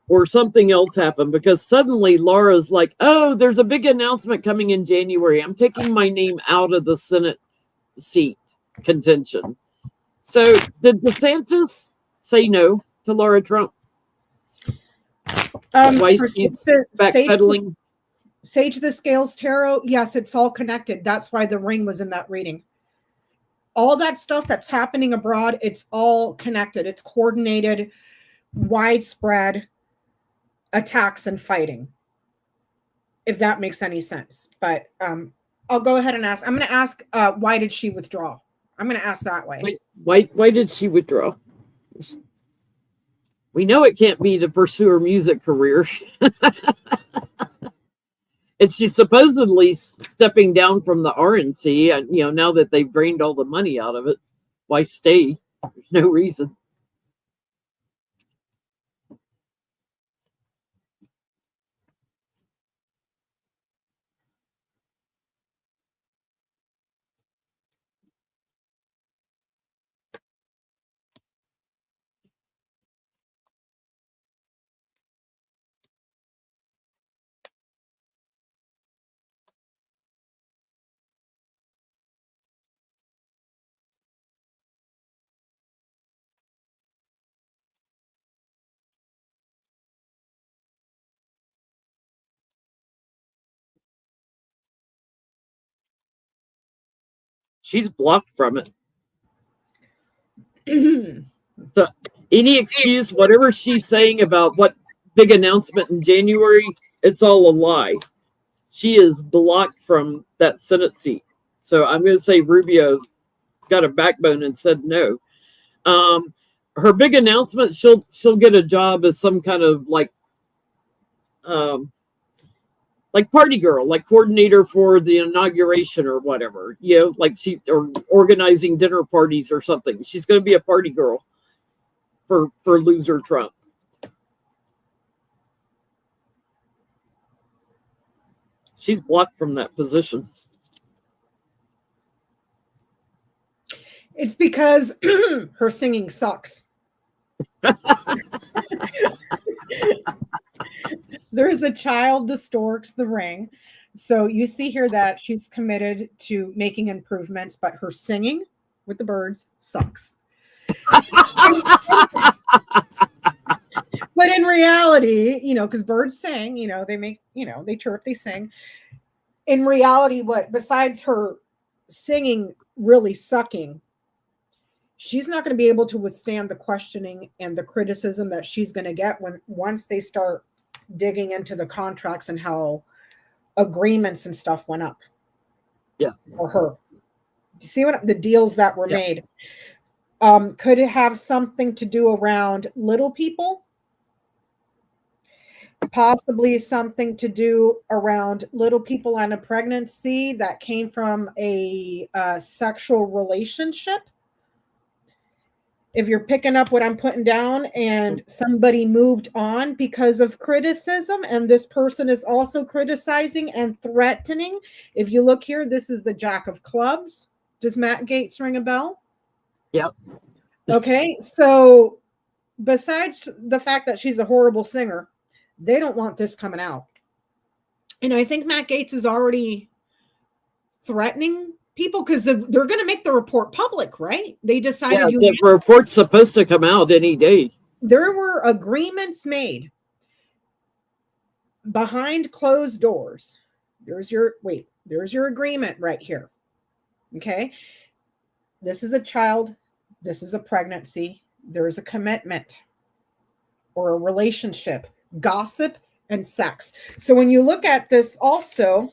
or something else happened, because suddenly Laura's like, oh, there's a big announcement coming in January. I'm taking my name out of the Senate seat contention. So did DeSantis say no to Laura Trump? Why he's backpedaling? Sage the Scales Tarot, yes, it's all connected. That's why the ring was in that reading. All that stuff that's happening abroad, it's all connected. It's coordinated, widespread attacks and fighting, if that makes any sense. But I'll go ahead and ask. I'm going to ask, why did she withdraw? I'm going to ask that way. Why did she withdraw? We know it can't be to pursue her music career. And she's supposedly stepping down from the RNC, now that they've drained all the money out of it. Why stay? There's no reason. She's blocked from it. So any excuse, whatever she's saying about what big announcement in January, it's all a lie. She is blocked from that Senate seat. So I'm going to say Rubio got a backbone and said no. Her big announcement, she'll get a job as some kind of like party girl, like coordinator for the inauguration or whatever, like she or organizing dinner parties or something. She's going to be a party girl for loser Trump. She's blocked from that position. It's because her singing sucks. There's a child distorts the ring. So you see here that she's committed to making improvements, but her singing with the birds sucks. But in reality, because birds sing, they make, they chirp, they sing. In reality, besides her singing really sucking, she's not going to be able to withstand the questioning and the criticism that she's going to get once they start digging into the contracts and how agreements and stuff went up. Yeah. For her. You see what the deals that were made? Could it have something to do around little people? Possibly something to do around little people and a pregnancy that came from a sexual relationship. If you're picking up what I'm putting down, and somebody moved on because of criticism, and this person is also criticizing and threatening. If you look here, this is the Jack of Clubs. Does Matt Gaetz ring a bell? Yep. Okay, so besides the fact that she's a horrible singer, they don't want this coming out. And I think Matt Gaetz is already threatening people because they're going to make the report public, right? They decided the report's supposed to come out any day. There were agreements made behind closed doors. There's your agreement right here. Okay. This is a child. This is a pregnancy. There's a commitment or a relationship, gossip, and sex. So when you look at this also,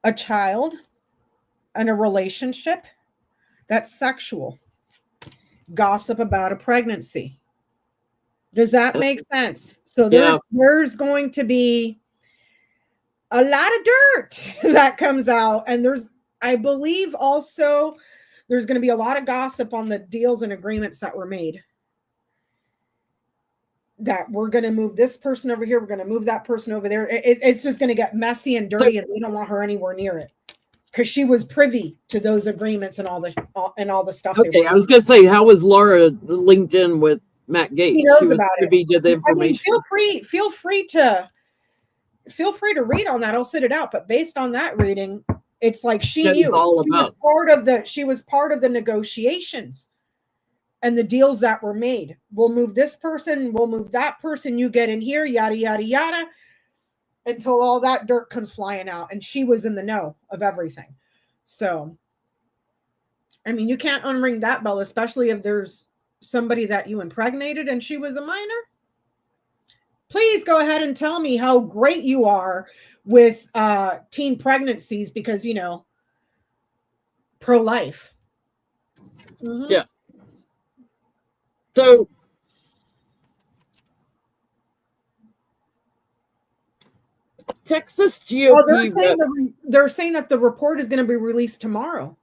a child and a relationship that's sexual, gossip about a pregnancy. Does that make sense? So there's going to be a lot of dirt that comes out. And I believe also there's going to be a lot of gossip on the deals and agreements that were made. That we're going to move this person over here. We're going to move that person over there. It's just going to get messy and dirty, and we don't want her anywhere near it because she was privy to those agreements and all the stuff. Okay, I was going to say, how was Laura linked in with Matt Gaetz? He knows about it. To the information. I mean, feel free to read on that. I'll sit it out. But based on that reading, it's like she knew. She was part of the negotiations. And the deals that were made. We'll move this person, we'll move that person, you get in here, yada, yada, yada, until all that dirt comes flying out. And she was in the know of everything. So, I mean, you can't unring that bell, especially if there's somebody that you impregnated and she was a minor. Please go ahead and tell me how great you are with teen pregnancies because, pro-life. Mm-hmm. Yeah. So, Texas GOP. They're saying that the report is going to be released tomorrow.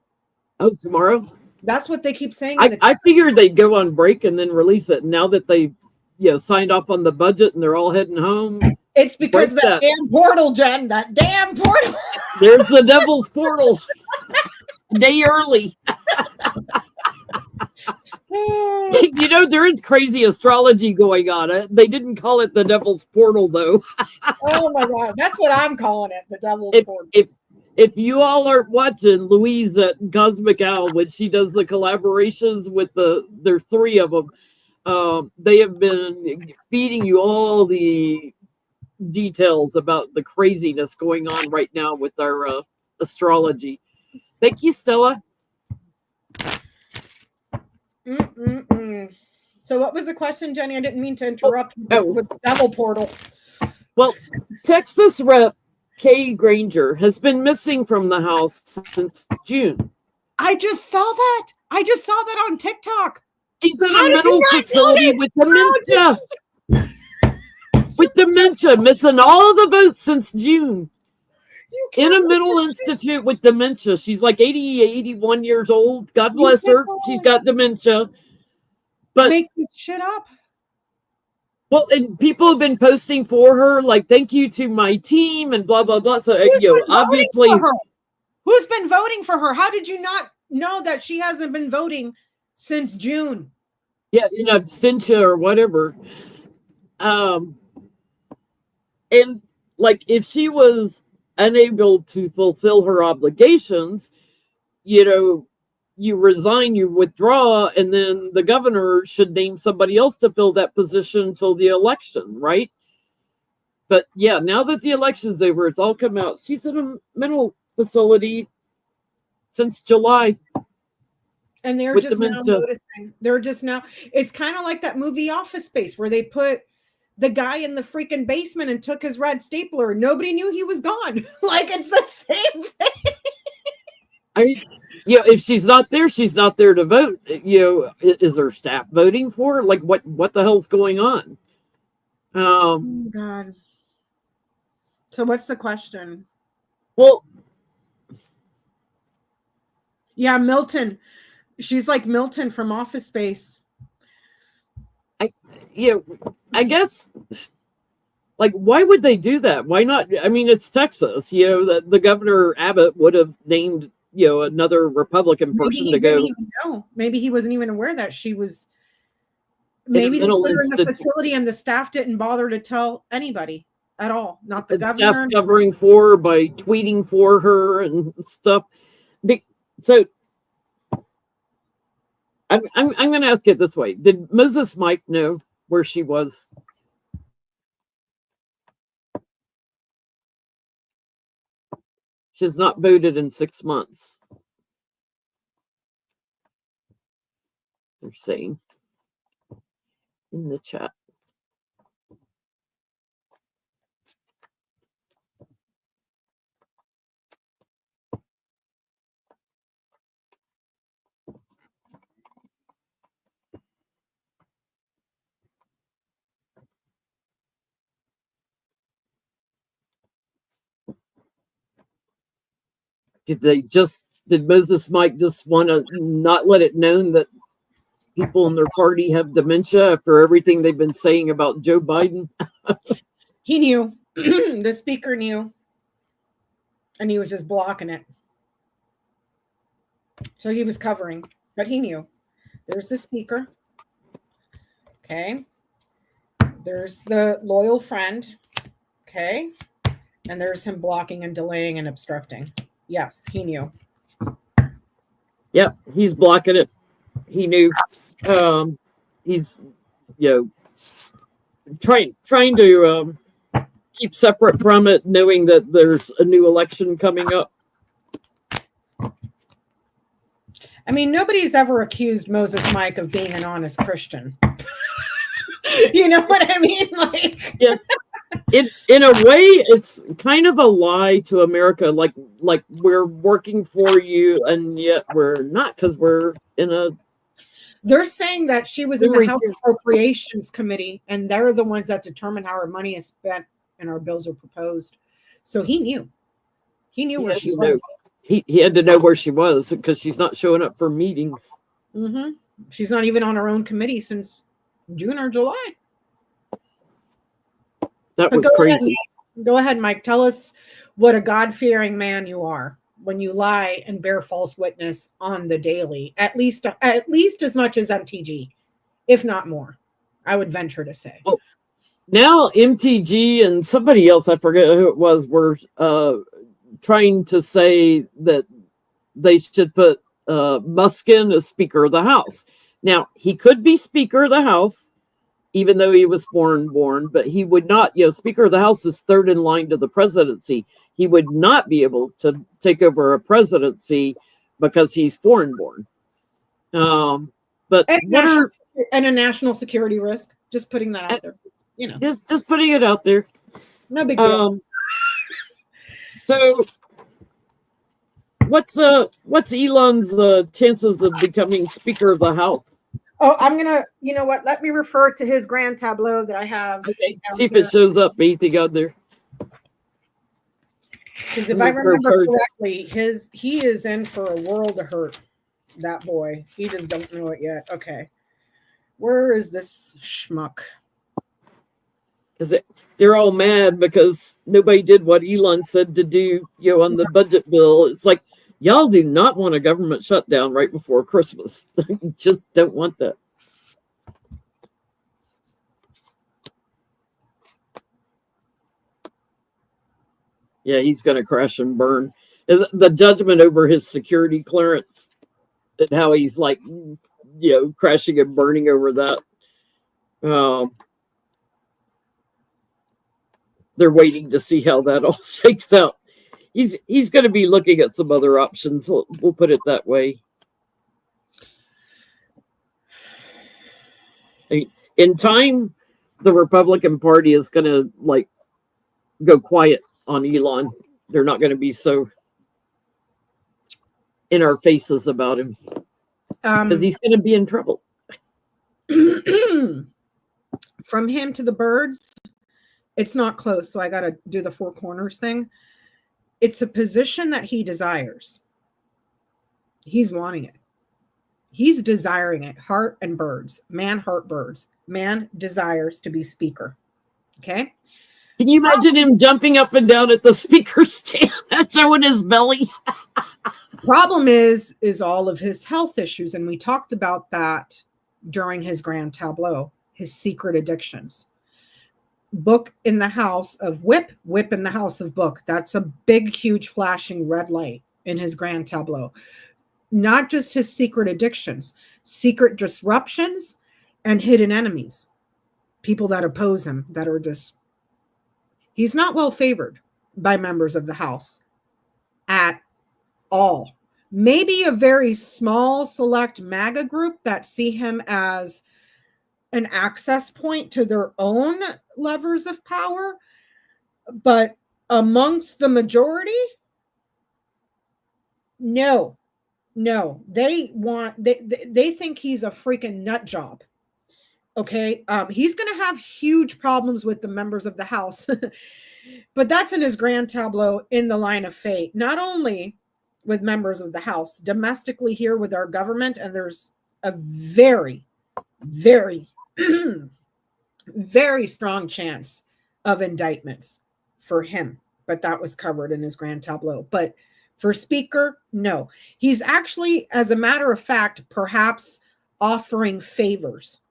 Oh, tomorrow? That's what they keep saying. I figured they'd go on break and then release it. Now that they, signed off on the budget and they're all heading home. It's because that damn portal, Jen. That damn portal. There's the devil's portal. A day early. There is crazy astrology going on. They didn't call it the devil's portal, though. Oh my God, that's what I'm calling it, the devil's portal. If you all aren't watching Louise at Cosmic Owl when she does the collaborations with there's 3 of them, they have been feeding you all the details about the craziness going on right now with our astrology. Thank you, Stella. So what was the question, Jenny? I didn't mean to interrupt with Devil Portal. Well, Texas Rep Kay Granger has been missing from the house since June. I just saw that. I just saw that on TikTok. She's in a mental facility with dementia. With dementia, missing all the votes since June. In a mental institute with dementia. She's like 80, 81 years old. God bless her. She's got dementia. But make this shit up. Well, and people have been posting for her, like, thank you to my team and blah, blah, blah. So, obviously. Who's been voting for her? How did you not know that she hasn't been voting since June? Yeah, in absentia or whatever. And, like, if she was unable to fulfill her obligations, you resign, you withdraw, and then the governor should name somebody else to fill that position until the election, right? But yeah, now that the election's over, it's all come out. She's in a mental facility since July. And they're just now noticing. They're just now. It's kind of like that movie Office Space where they put the guy in the freaking basement and took his red stapler. Nobody knew he was gone. Like, it's the same thing. I mean, if she's not there, she's not there to vote. Is her staff voting for her? Like, what the hell's going on? Oh, God. So what's the question? Well, yeah, Milton. She's like Milton from Office Space. I guess, like, why would they do that? Why not? I mean, it's Texas. The Governor Abbott would have named another Republican person to go. Maybe he wasn't even aware that she was. Maybe they put her in the facility and the staff didn't bother to tell anybody at all. Not the governor. Staff's covering for her by tweeting for her and stuff. So I'm going to ask it this way: did Moses Mike know where she was? She's not voted in 6 months. They're saying in the chat. Did Moses Mike just want to not let it known that people in their party have dementia after everything they've been saying about Joe Biden? He knew. The speaker knew. And he was just blocking it. So he was covering, but he knew. There's the speaker. Okay. There's the loyal friend. Okay. And there's him blocking and delaying and obstructing. Yes, he knew. Yep, he's blocking it. He knew. He's, trying to keep separate from it, knowing that there's a new election coming up. I mean, nobody's ever accused Moses Mike of being an honest Christian. You know what I mean? Like, yeah. In a way, it's kind of a lie to America. Like we're working for you, and yet we're not, because we're in a. They're saying that she was in the House Appropriations Committee, and they're the ones that determine how our money is spent and our bills are proposed. So he knew. He knew where she was. He had to know where she was, because she's not showing up for meetings. Mm-hmm. She's not even on her own committee since June or July. That was crazy. Go ahead, Mike. Tell us what a God-fearing man you are when you lie and bear false witness on the daily, at least as much as MTG, if not more, I would venture to say. Well, now MTG and somebody else, I forget who it was, were trying to say that they should put Muskin as Speaker of the House. Now, he could be Speaker of the House, even though he was foreign born, but he would not, Speaker of the House is third in line to the presidency. He would not be able to take over a presidency because he's foreign born. But and a national security risk. Just putting that out there. Just putting it out there. No big deal. So what's Elon's chances of becoming Speaker of the House? Oh, I'm gonna, you know what? Let me refer to his grand tableau that I have. Okay, see if it shows up anything on there. Because if I remember correctly, he is in for a world of hurt. That boy, he just don't know it yet. Okay, where is this schmuck? Because they're all mad because nobody did what Elon said to do, on the budget bill. It's like, y'all do not want a government shutdown right before Christmas. You just don't want that. Yeah, he's going to crash and burn. The judgment over his security clearance and how he's like, crashing and burning over that. They're waiting to see how that all shakes out. He's going to be looking at some other options. We'll put it that way. In time, the Republican Party is going to go quiet on Elon. They're not going to be so in our faces about him because he's going to be in trouble. From him to the birds, it's not close, so I got to do the four corners thing. It's a position that he desires. He's wanting it. He's desiring it. Heart and birds. Man, heart, birds. Man desires to be speaker. Okay? Can you imagine him jumping up and down at the speaker stand, showing his belly? Problem is all of his health issues, and we talked about that during his grand tableau, his secret addictions. Book in the house of whip in the house of book. That's a big, huge flashing red light in his grand tableau. Not just his secret addictions, secret disruptions and hidden enemies. People that oppose him, that are just, he's not well favored by members of the House at all. Maybe a very small select MAGA group that see him as an access point to their own levers of power, but amongst the majority, no, they think he's a freaking nut job. Okay, he's going to have huge problems with the members of the House, but that's in his grand tableau in the line of fate. Not only with members of the House, domestically here with our government, and there's a very, very very strong chance of indictments for him, but that was covered in his grand tableau. But for speaker, no. He's actually, as a matter of fact, perhaps offering favors,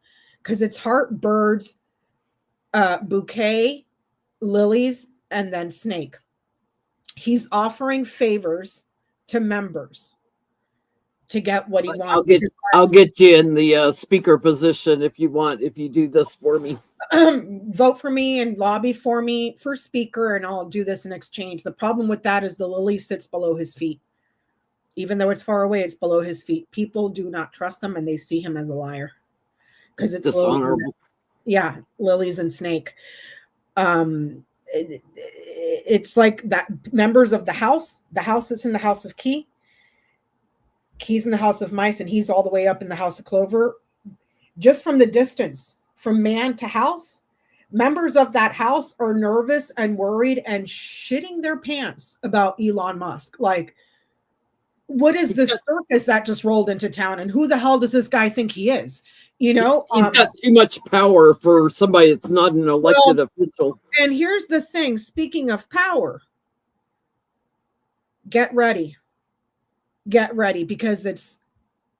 because it's heart, birds, bouquet, lilies, and then snake. He's offering favors to members to get what he wants. I'll get you in the speaker position if you do this for me. Vote for me and lobby for me for speaker, and I'll do this in exchange. The problem with that is the lily sits below his feet. Even though it's far away, it's below his feet. People do not trust him, and they see him as a liar because it's dishonorable. Yeah, lilies and snake. It's like that. Members of the house is in the house of key. He's in the house of mice, and he's all the way up in the house of clover. Just from the distance, from man to house, members of that house are nervous and worried and shitting their pants about Elon Musk. Like, what is this circus that just rolled into town? And who the hell does this guy think he is? He's got too much power for somebody that's not an elected official. And here's the thing. Speaking of power, get ready. Get ready, because it's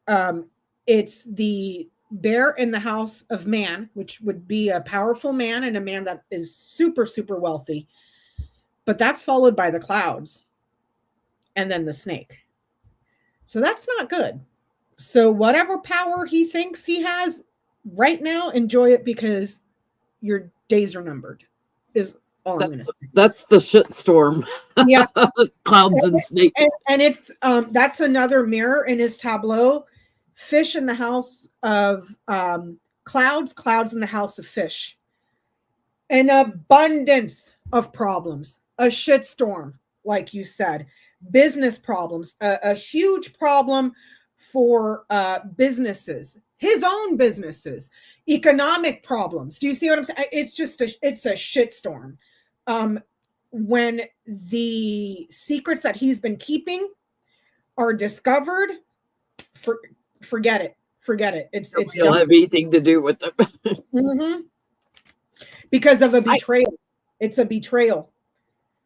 the bear in the house of man, which would be a powerful man and a man that is super, super wealthy. But that's followed by the clouds and then the snake. So that's not good. So whatever power he thinks he has, right now, enjoy it because your days are numbered. Is all I'm going to say. That's the shit storm. Yeah. Clouds and snakes. And it's that's another mirror in his tableau. Fish in the house of clouds, clouds in the house of fish. An abundance of problems, a shitstorm, like you said, business problems, a huge problem for businesses, his own businesses, economic problems. Do you see what I'm saying? It's a shitstorm. When the secrets that he's been keeping are discovered, forget it. It's You'll have anything to do with them. Mm-hmm. Because of a betrayal. It's a betrayal.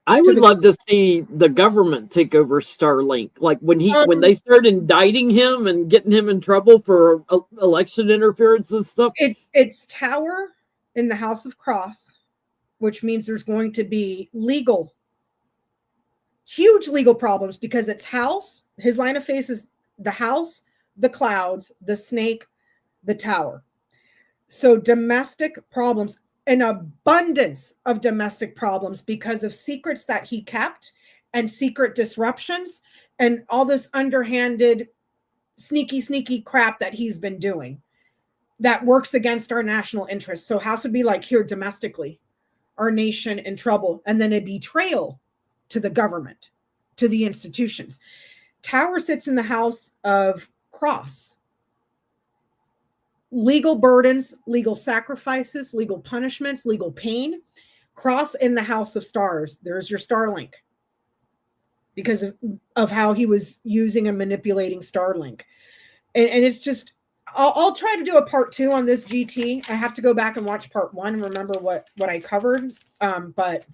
I would love to see the government take over Starlink. Like when they start indicting him and getting him in trouble for election interference and stuff. It's Tower in the House of Cross, which means there's going to be huge legal problems because it's house. His line of face is the house, the clouds, the snake, the tower. So domestic problems, an abundance of domestic problems because of secrets that he kept and secret disruptions and all this underhanded, sneaky crap that he's been doing that works against our national interests. So House would be like, here, domestically, our nation in trouble, and then a betrayal to the government, to the institutions. Tower sits in the House of Cross. Legal burdens, legal sacrifices, legal punishments, legal pain. Cross in the House of Stars. There's your Starlink. Because of how he was using and manipulating Starlink. And it's just, I'll try to do a part 2 on this GT. I have to go back and watch part 1 and remember what I covered. But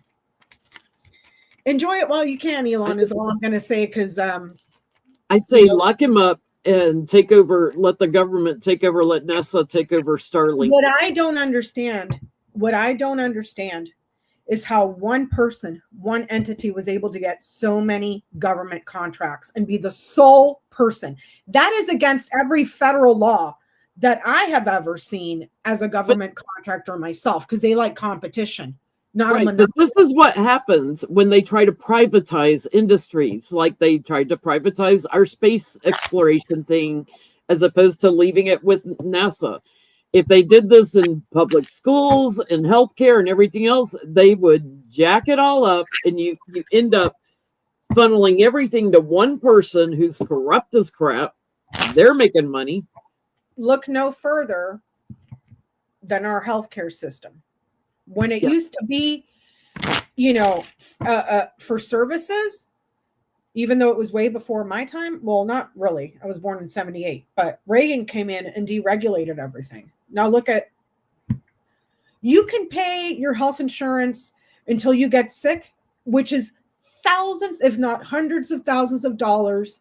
enjoy it while you can, Elon, is all I'm going to say. Because I say lock him up and take over, let the government take over, let NASA take over Starlink. What I don't understand is how one person, one entity was able to get so many government contracts and be the sole person. That is against every federal law that I have ever seen as a government contractor myself, because they like competition. Not but this is what happens when they try to privatize industries, like they tried to privatize our space exploration thing, as opposed to leaving it with NASA. If they did this in public schools and healthcare and everything else, they would jack it all up, and you end up funneling everything to one person who's corrupt as crap. They're making money. Look no further than our healthcare system. When it used to be, for services, even though it was way before my time, well, not really. I was born in 1978, but Reagan came in and deregulated everything. Now look at, you can pay your health insurance until you get sick, which is thousands, if not hundreds of thousands of dollars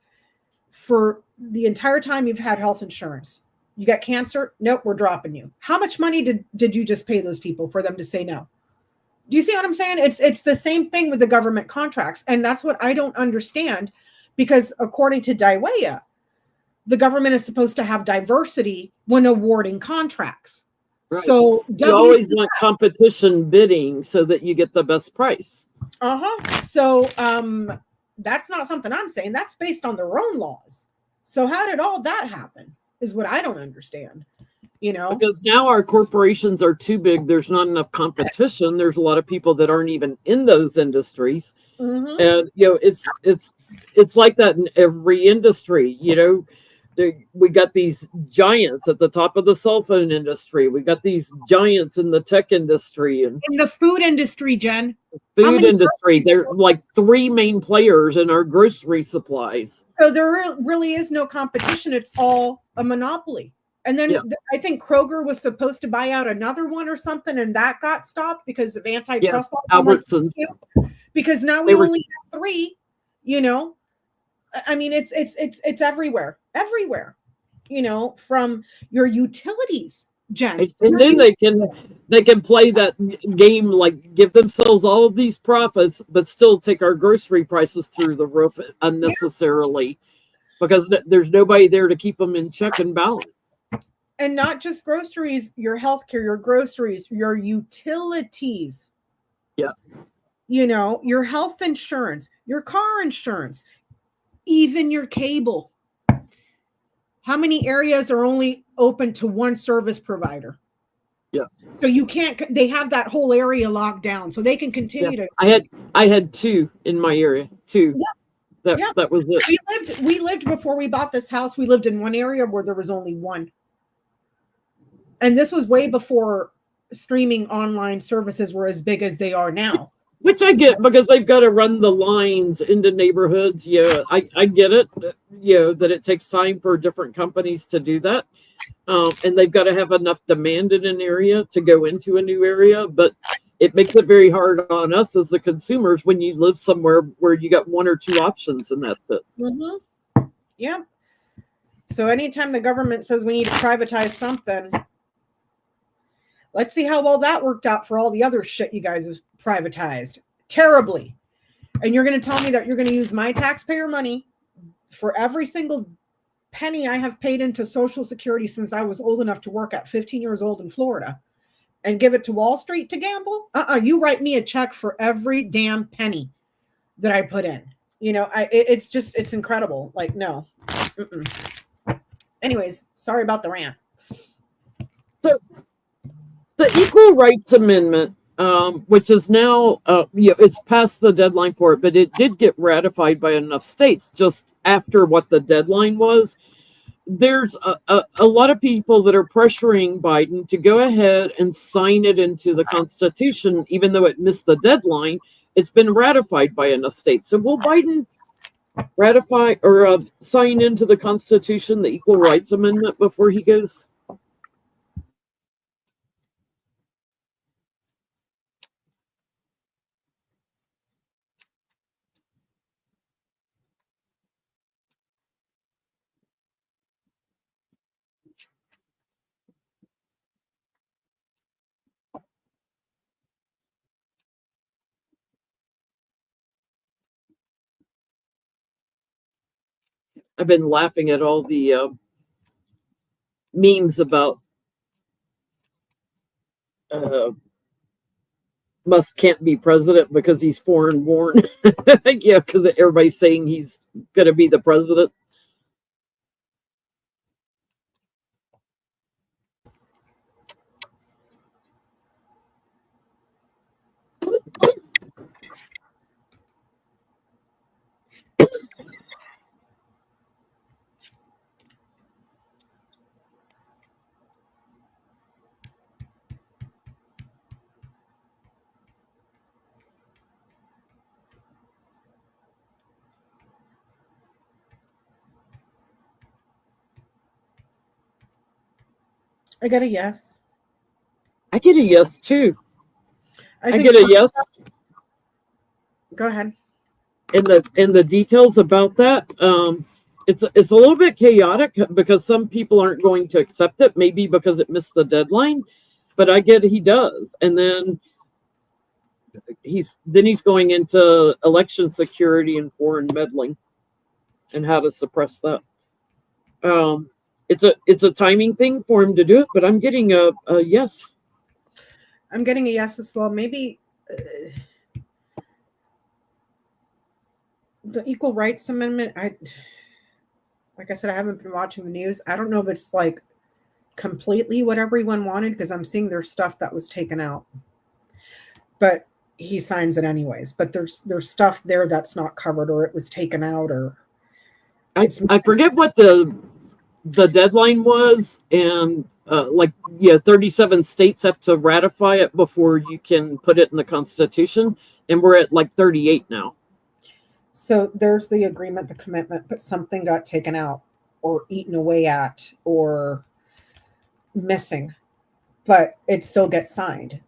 for the entire time you've had health insurance. You got cancer? Nope, we're dropping you. How much money did you just pay those people for them to say no? Do you see what I'm saying? It's the same thing with the government contracts. And that's what I don't understand, because according to Daiwaya, the government is supposed to have diversity when awarding contracts. Right. So you always want competition bidding so that you get the best price. So that's not something I'm saying. That's based on their own laws. So how did all that happen is what I don't understand. Because now our corporations are too big. There's not enough competition. There's a lot of people that aren't even in those industries. Mm-hmm. And, it's like that in every industry. We got these giants at the top of the cell phone industry. We got these giants in the tech industry. And in the food industry, Jen. Food industry. There are like 3 main players in our grocery supplies. So there really is no competition. It's all a monopoly. And then I think Kroger was supposed to buy out another one or something, and that got stopped because of antitrust laws. Albertsons. Because now we only have 3. I mean, it's everywhere, from your utilities, Jen. And then they can play that game, like give themselves all of these profits, but still take our grocery prices through the roof unnecessarily, because there's nobody there to keep them in check and balance. And not just groceries, your healthcare, your groceries, your utilities. Yeah. You know, your health insurance, your car insurance, even your cable. How many areas are only open to one service provider? Yeah. So you can't, they have that whole area locked down so they can continue to. I had 2 in my area, 2. Yeah. That was it. We lived before we bought this house. We lived in one area where there was only one. And this was way before streaming online services were as big as they are now. Which I get, because they've got to run the lines into neighborhoods. Yeah, I get it. You know, that it takes time for different companies to do that. And they've got to have enough demand in an area to go into a new area. But it makes it very hard on us as the consumers when you live somewhere where you got 1 or 2 options and that's it. Mm-hmm. Yeah. So anytime the government says we need to privatize something, let's see how well that worked out for all the other shit you guys have privatized. Terribly. And you're going to tell me that you're going to use my taxpayer money for every single penny I have paid into Social Security since I was old enough to work at 15 years old in Florida and give it to Wall Street to gamble? You write me a check for every damn penny that I put in. You know, it's incredible. Like, no. Mm-mm. Anyways, sorry about the rant. So the Equal Rights Amendment, which is now, it's past the deadline for it, but it did get ratified by enough states just after what the deadline was. There's a lot of people that are pressuring Biden to go ahead and sign it into the Constitution, even though it missed the deadline. It's been ratified by enough states. So will Biden ratify or sign into the Constitution the Equal Rights Amendment before he goes? I've been laughing at all the memes about Musk can't be president because he's foreign born. Yeah, because everybody's saying he's going to be the president. I get a yes. I get a yes too. I think get a yes. Go ahead. In the details about that, it's a little bit chaotic because some people aren't going to accept it, maybe because it missed the deadline. But I get he does, and then he's going into election security and foreign meddling, and how to suppress that. It's a timing thing for him to do it, but I'm getting a yes. I'm getting a yes as well. Maybe the Equal Rights Amendment. Like I said, I haven't been watching the news. I don't know if it's like completely what everyone wanted, because I'm seeing there's stuff that was taken out. But he signs it anyways. But there's stuff there that's not covered, or it was taken out, or I forget what the deadline was, and 37 states have to ratify it before you can put it in the Constitution, and we're at like 38 now. So there's the agreement, the commitment, but something got taken out or eaten away at or missing, but it still gets signed.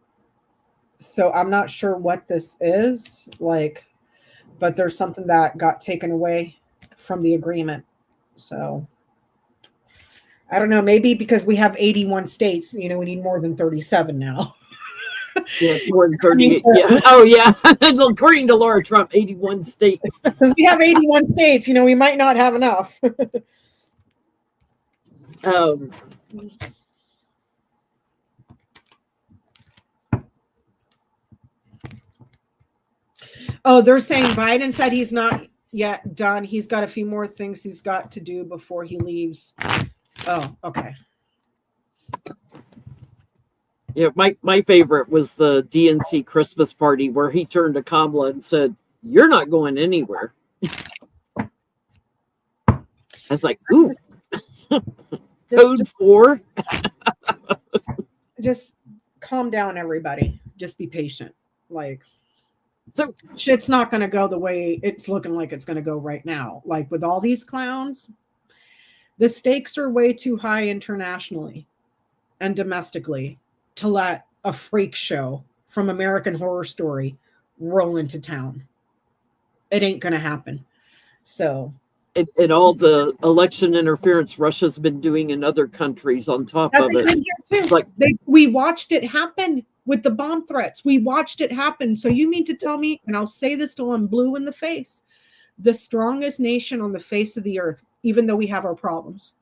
So I'm not sure what this is like, but there's something that got taken away from the agreement. So I don't know, maybe because we have 81 states, we need more than 37 now. Yeah, more than 38. Yeah. Oh, yeah. According to Laura Trump, 81 states. Because we have 81 states, we might not have enough. Oh, they're saying Biden said he's not yet done. He's got a few more things he's got to do before he leaves. Oh, okay. Yeah, my favorite was the DNC Christmas party where he turned to Kamala and said, "You're not going anywhere." I was like, "Ooh, code 4." Just calm down, everybody. Just be patient. Like, so shit's not going to go the way it's looking like it's going to go right now. Like with all these clowns, the stakes are way too high internationally and domestically to let a freak show from American Horror Story roll into town. It ain't going to happen. So, and all the election interference Russia's been doing in other countries on top of it. Here too. Like we watched it happen with the bomb threats. We watched it happen. So you mean to tell me, and I'll say this till I'm blue in the face, the strongest nation on the face of the earth, even though we have our problems,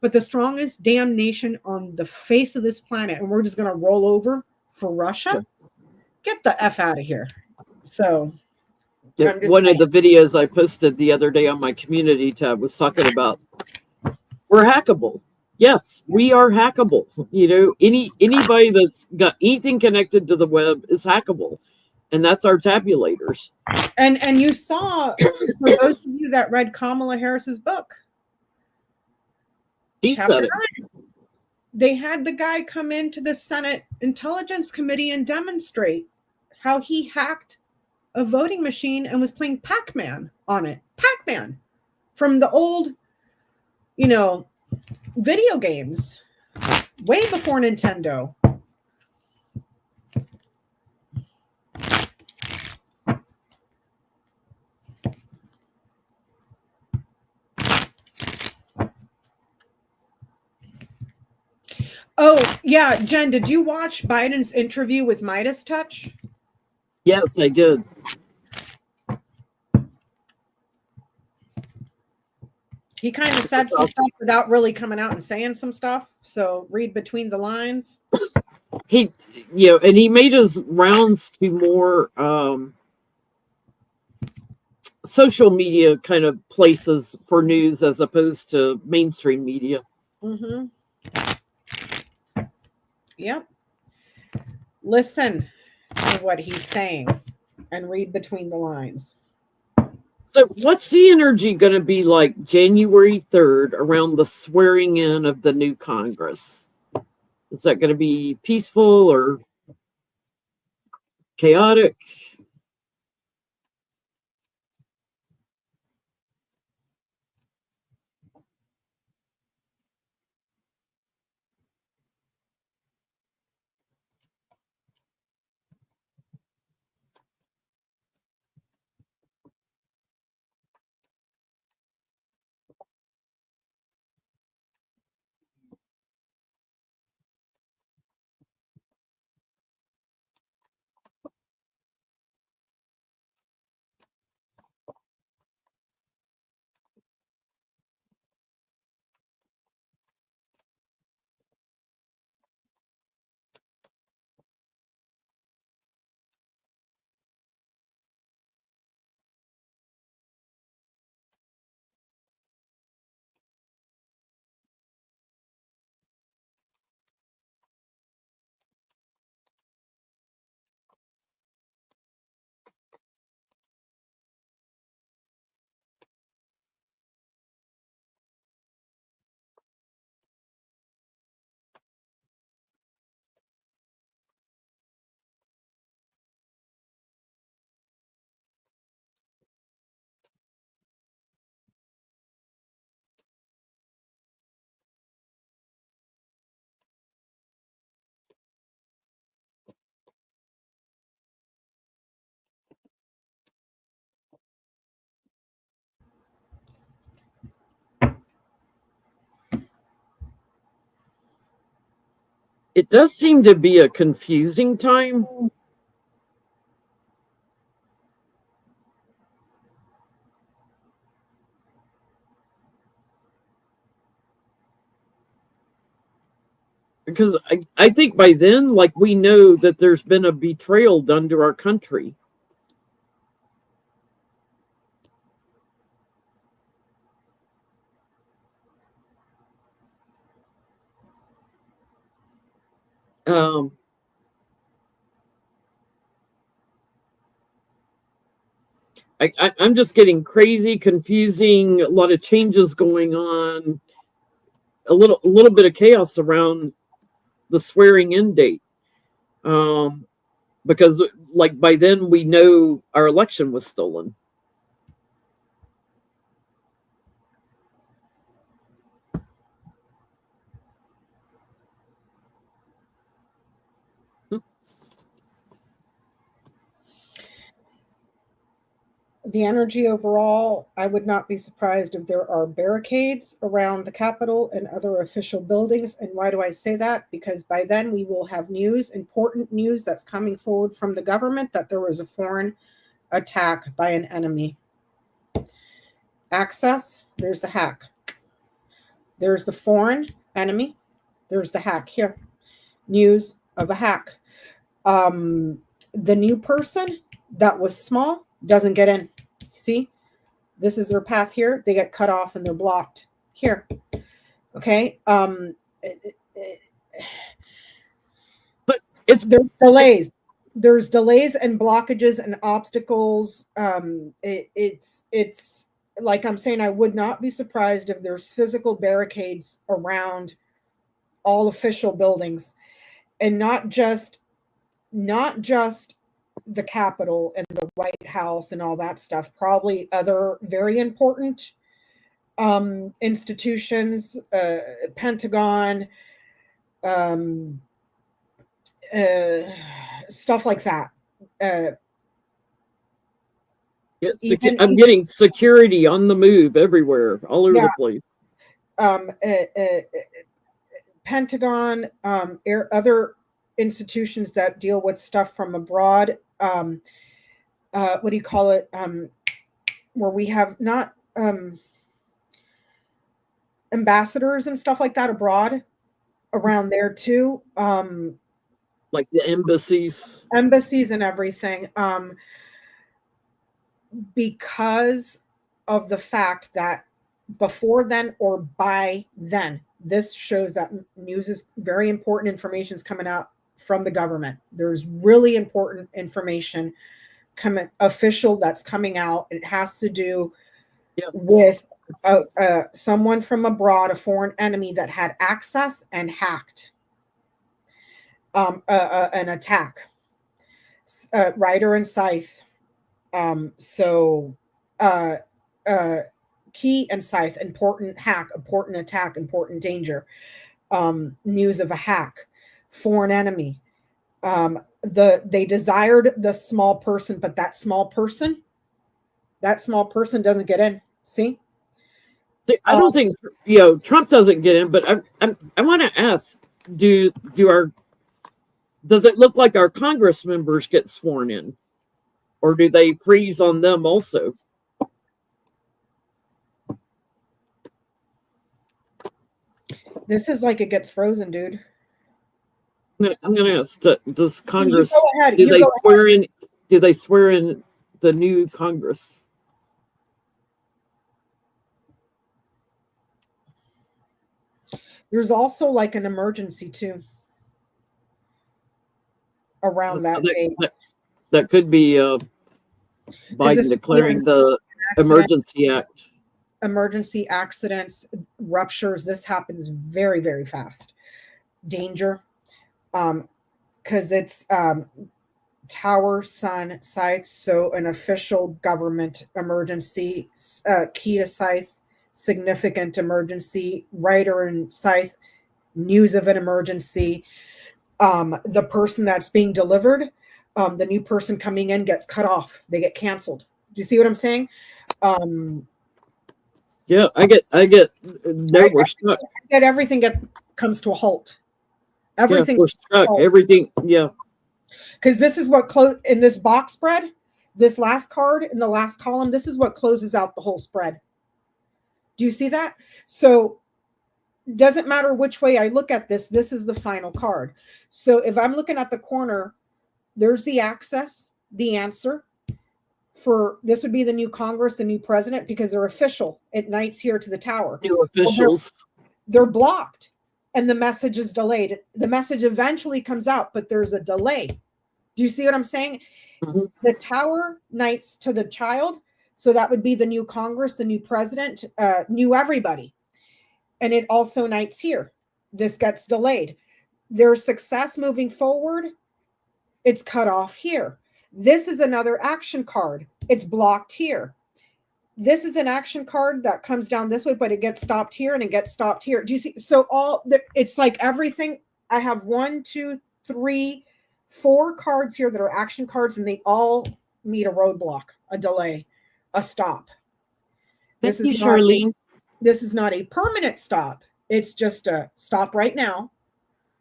but the strongest damn nation on the face of this planet, and we're just going to roll over for Russia? Get the F out of here. So one of the videos I posted the other day on my community tab was talking about we're hackable. Yes, we are hackable. You know, anybody that's got anything connected to the web is hackable, and that's our tabulators. And you saw, for those of you that read Kamala Harris's book, she said it. They had the guy come into the Senate Intelligence Committee and demonstrate how he hacked a voting machine and was playing Pac-Man on it. Pac-Man from the old, video games way before Nintendo. Oh, yeah. Jen, did you watch Biden's interview with Midas Touch? Yes, I did. He kind of said some stuff without really coming out and saying some stuff. So read between the lines. And he made his rounds to more social media kind of places for news as opposed to mainstream media. Mm-hmm. Yep. Listen to what he's saying and read between the lines. So what's the energy going to be like January 3rd around the swearing in of the new Congress? Is that going to be peaceful or chaotic? It does seem to be a confusing time. Because I think by then, like, we know that there's been a betrayal done to our country. Um, I'm just getting crazy, confusing, a lot of changes going on, a little bit of chaos around the swearing in date. Because like by then we know our election was stolen. The energy overall, I would not be surprised if there are barricades around the Capitol and other official buildings. And why do I say that? Because by then we will have news, important news that's coming forward from the government that there was a foreign attack by an enemy. Access, there's the hack. There's the foreign enemy. There's the hack here. News of a hack. The new person that was small doesn't get in. See, this is their path here. They get cut off and they're blocked here. Okay. There's delays. There's delays and blockages and obstacles. It's like I'm saying, I would not be surprised if there's physical barricades around all official buildings, and not just the Capitol and the White House and all that stuff. Probably other very important institutions, Pentagon, stuff like that. I'm getting security on the move everywhere, all over the place. Pentagon, other institutions that deal with stuff from abroad. What do you call it? Where we have not ambassadors and stuff like that abroad, around there too. Like the embassies and everything. Because of the fact that before then or by then, this shows that news is very important. Information is coming out from the government. There's really important information official that's coming out. It has to do with someone from abroad, a foreign enemy that had access and hacked an attack. Ryder and Scythe. Key and Scythe, important hack, important attack, important danger. News of a hack, foreign enemy. They desired the small person, but that small person doesn't get in. See? I don't think Trump doesn't get in, but I want to ask: does it look like our Congress members get sworn in, or do they freeze on them also? This is like it gets frozen, dude. I'm gonna ask: does Congress do they swear in the new Congress? There's also like an emergency too around that date. That could be Biden declaring the Emergency Act. Emergency accidents, ruptures. This happens very, very fast. Danger, because it's Tower, Sun, Scythe. So an official government emergency. Key to Scythe, significant emergency. Ryder and Scythe, news of an emergency. The person that's being delivered, the new person coming in gets cut off. They get canceled. Do you see what I'm saying? Yeah, I get. No, we're stuck. Everything comes to a halt. Everything we're stuck. Everything, yeah. Because this is what in this box spread, this last card in the last column. This is what closes out the whole spread. Do you see that? So doesn't matter which way I look at this. This is the final card. So if I'm looking at the corner, there's the access, the answer. For this would be the new Congress, the new president, because they're official at nights here to the tower. New officials. They're blocked. and the message is delayed. The message eventually comes out, but there's a delay. Do you see what I'm saying? Mm-hmm. The tower knights to the child. So that would be the new Congress, the new president, new everybody. And it also knights here. This gets delayed. Their success moving forward, it's cut off here. This is another action card. It's blocked here. This is an action card that comes down this way, but it gets stopped here and it gets stopped here. Do you see? So it's like everything. I have 1, 2, 3, 4 cards here that are action cards, and they all meet a roadblock, a delay, a stop. Thank you, Charlene. This is not a permanent stop. It's just a stop right now.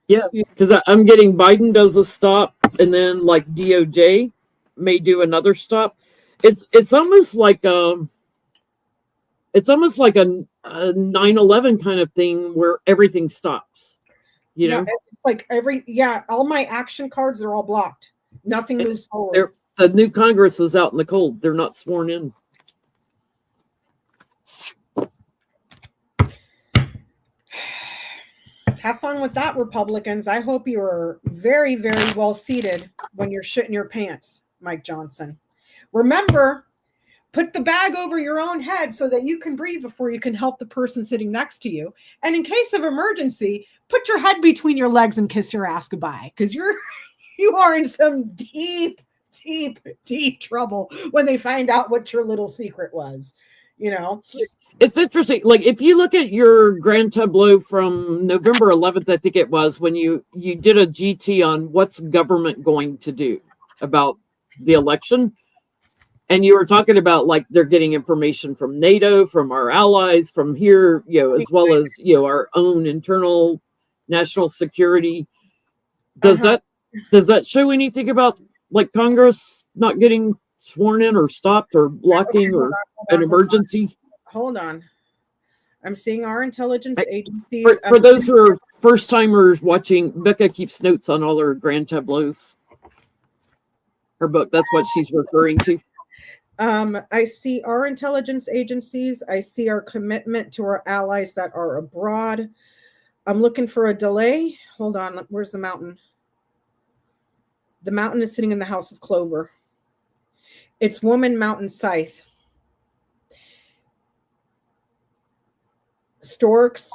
Yeah, because I'm getting Biden does a stop, and then like DOJ may do another stop. It's almost like a 9/11 kind of thing where everything stops. You know, it's like all my action cards are all blocked. Nothing moves forward. The new Congress is out in the cold. They're not sworn in. Have fun with that, Republicans. I hope you are very, very well seated when you're shitting your pants, Mike Johnson. Remember, put the bag over your own head so that you can breathe before you can help the person sitting next to you. And in case of emergency, put your head between your legs and kiss your ass goodbye, because you are in some deep, deep, deep trouble when they find out what your little secret was. You know? It's interesting. Like if you look at your grand tableau from November 11th, I think it was, when you did a GT on what's government going to do about the election. And you were talking about like they're getting information from NATO, from our allies, from here, as well as, our own internal national security. Does that show anything about like Congress not getting sworn in or stopped or blocking or an emergency? Hold on. I'm seeing our intelligence agencies. For those who are first timers watching, Becca keeps notes on all her grand tableaus. Her book, that's what she's referring to. I see our intelligence agencies. I see our commitment to our allies that are abroad. I'm looking for a delay. Hold on. Where's the mountain? The mountain is sitting in the House of Clover. It's Woman Mountain Scythe. Storks,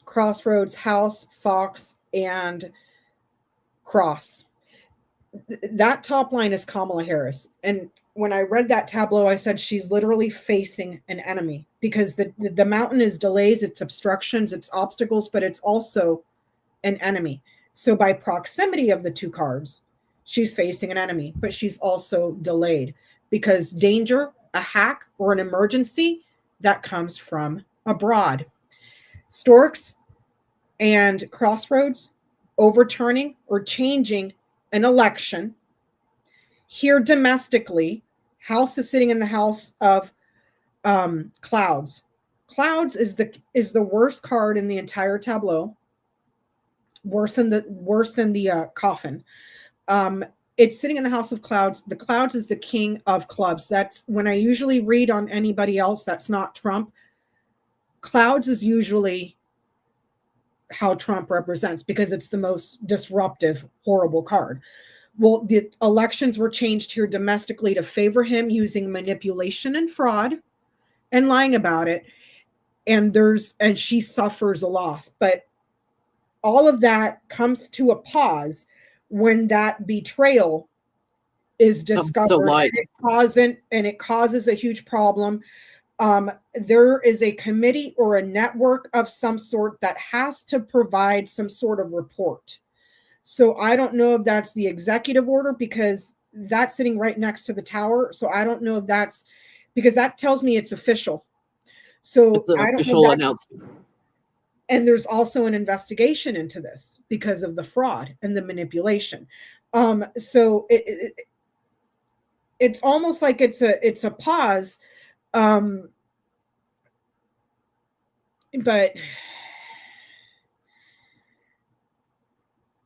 Crossroads, House, Fox, and Cross. That top line is Kamala Harris. And when I read that tableau, I said she's literally facing an enemy, because the mountain is delays, it's obstructions, it's obstacles, but it's also an enemy. So by proximity of the two cards, she's facing an enemy, but she's also delayed, because danger, a hack, or an emergency that comes from abroad. Storks and Crossroads, overturning or changing an election. Here domestically, House is sitting in the House of Clouds. Clouds is the worst card in the entire tableau. Worse than the coffin. It's sitting in the House of Clouds. The Clouds is the king of clubs. That's when I usually read on anybody else that's not Trump. Clouds is usually how Trump represents, because it's the most disruptive, horrible card. Well, the elections were changed here domestically to favor him using manipulation and fraud and lying about it. And she suffers a loss. But all of that comes to a pause when that betrayal is discovered. It causes a huge problem. There is a committee or a network of some sort that has to provide some sort of report. So I don't know if that's the executive order, because that's sitting right next to the tower. So I don't know if that's, because that tells me it's official. So it's an I don't official know announcement. And there's also an investigation into this because of the fraud and the manipulation. So it's almost like it's a pause. But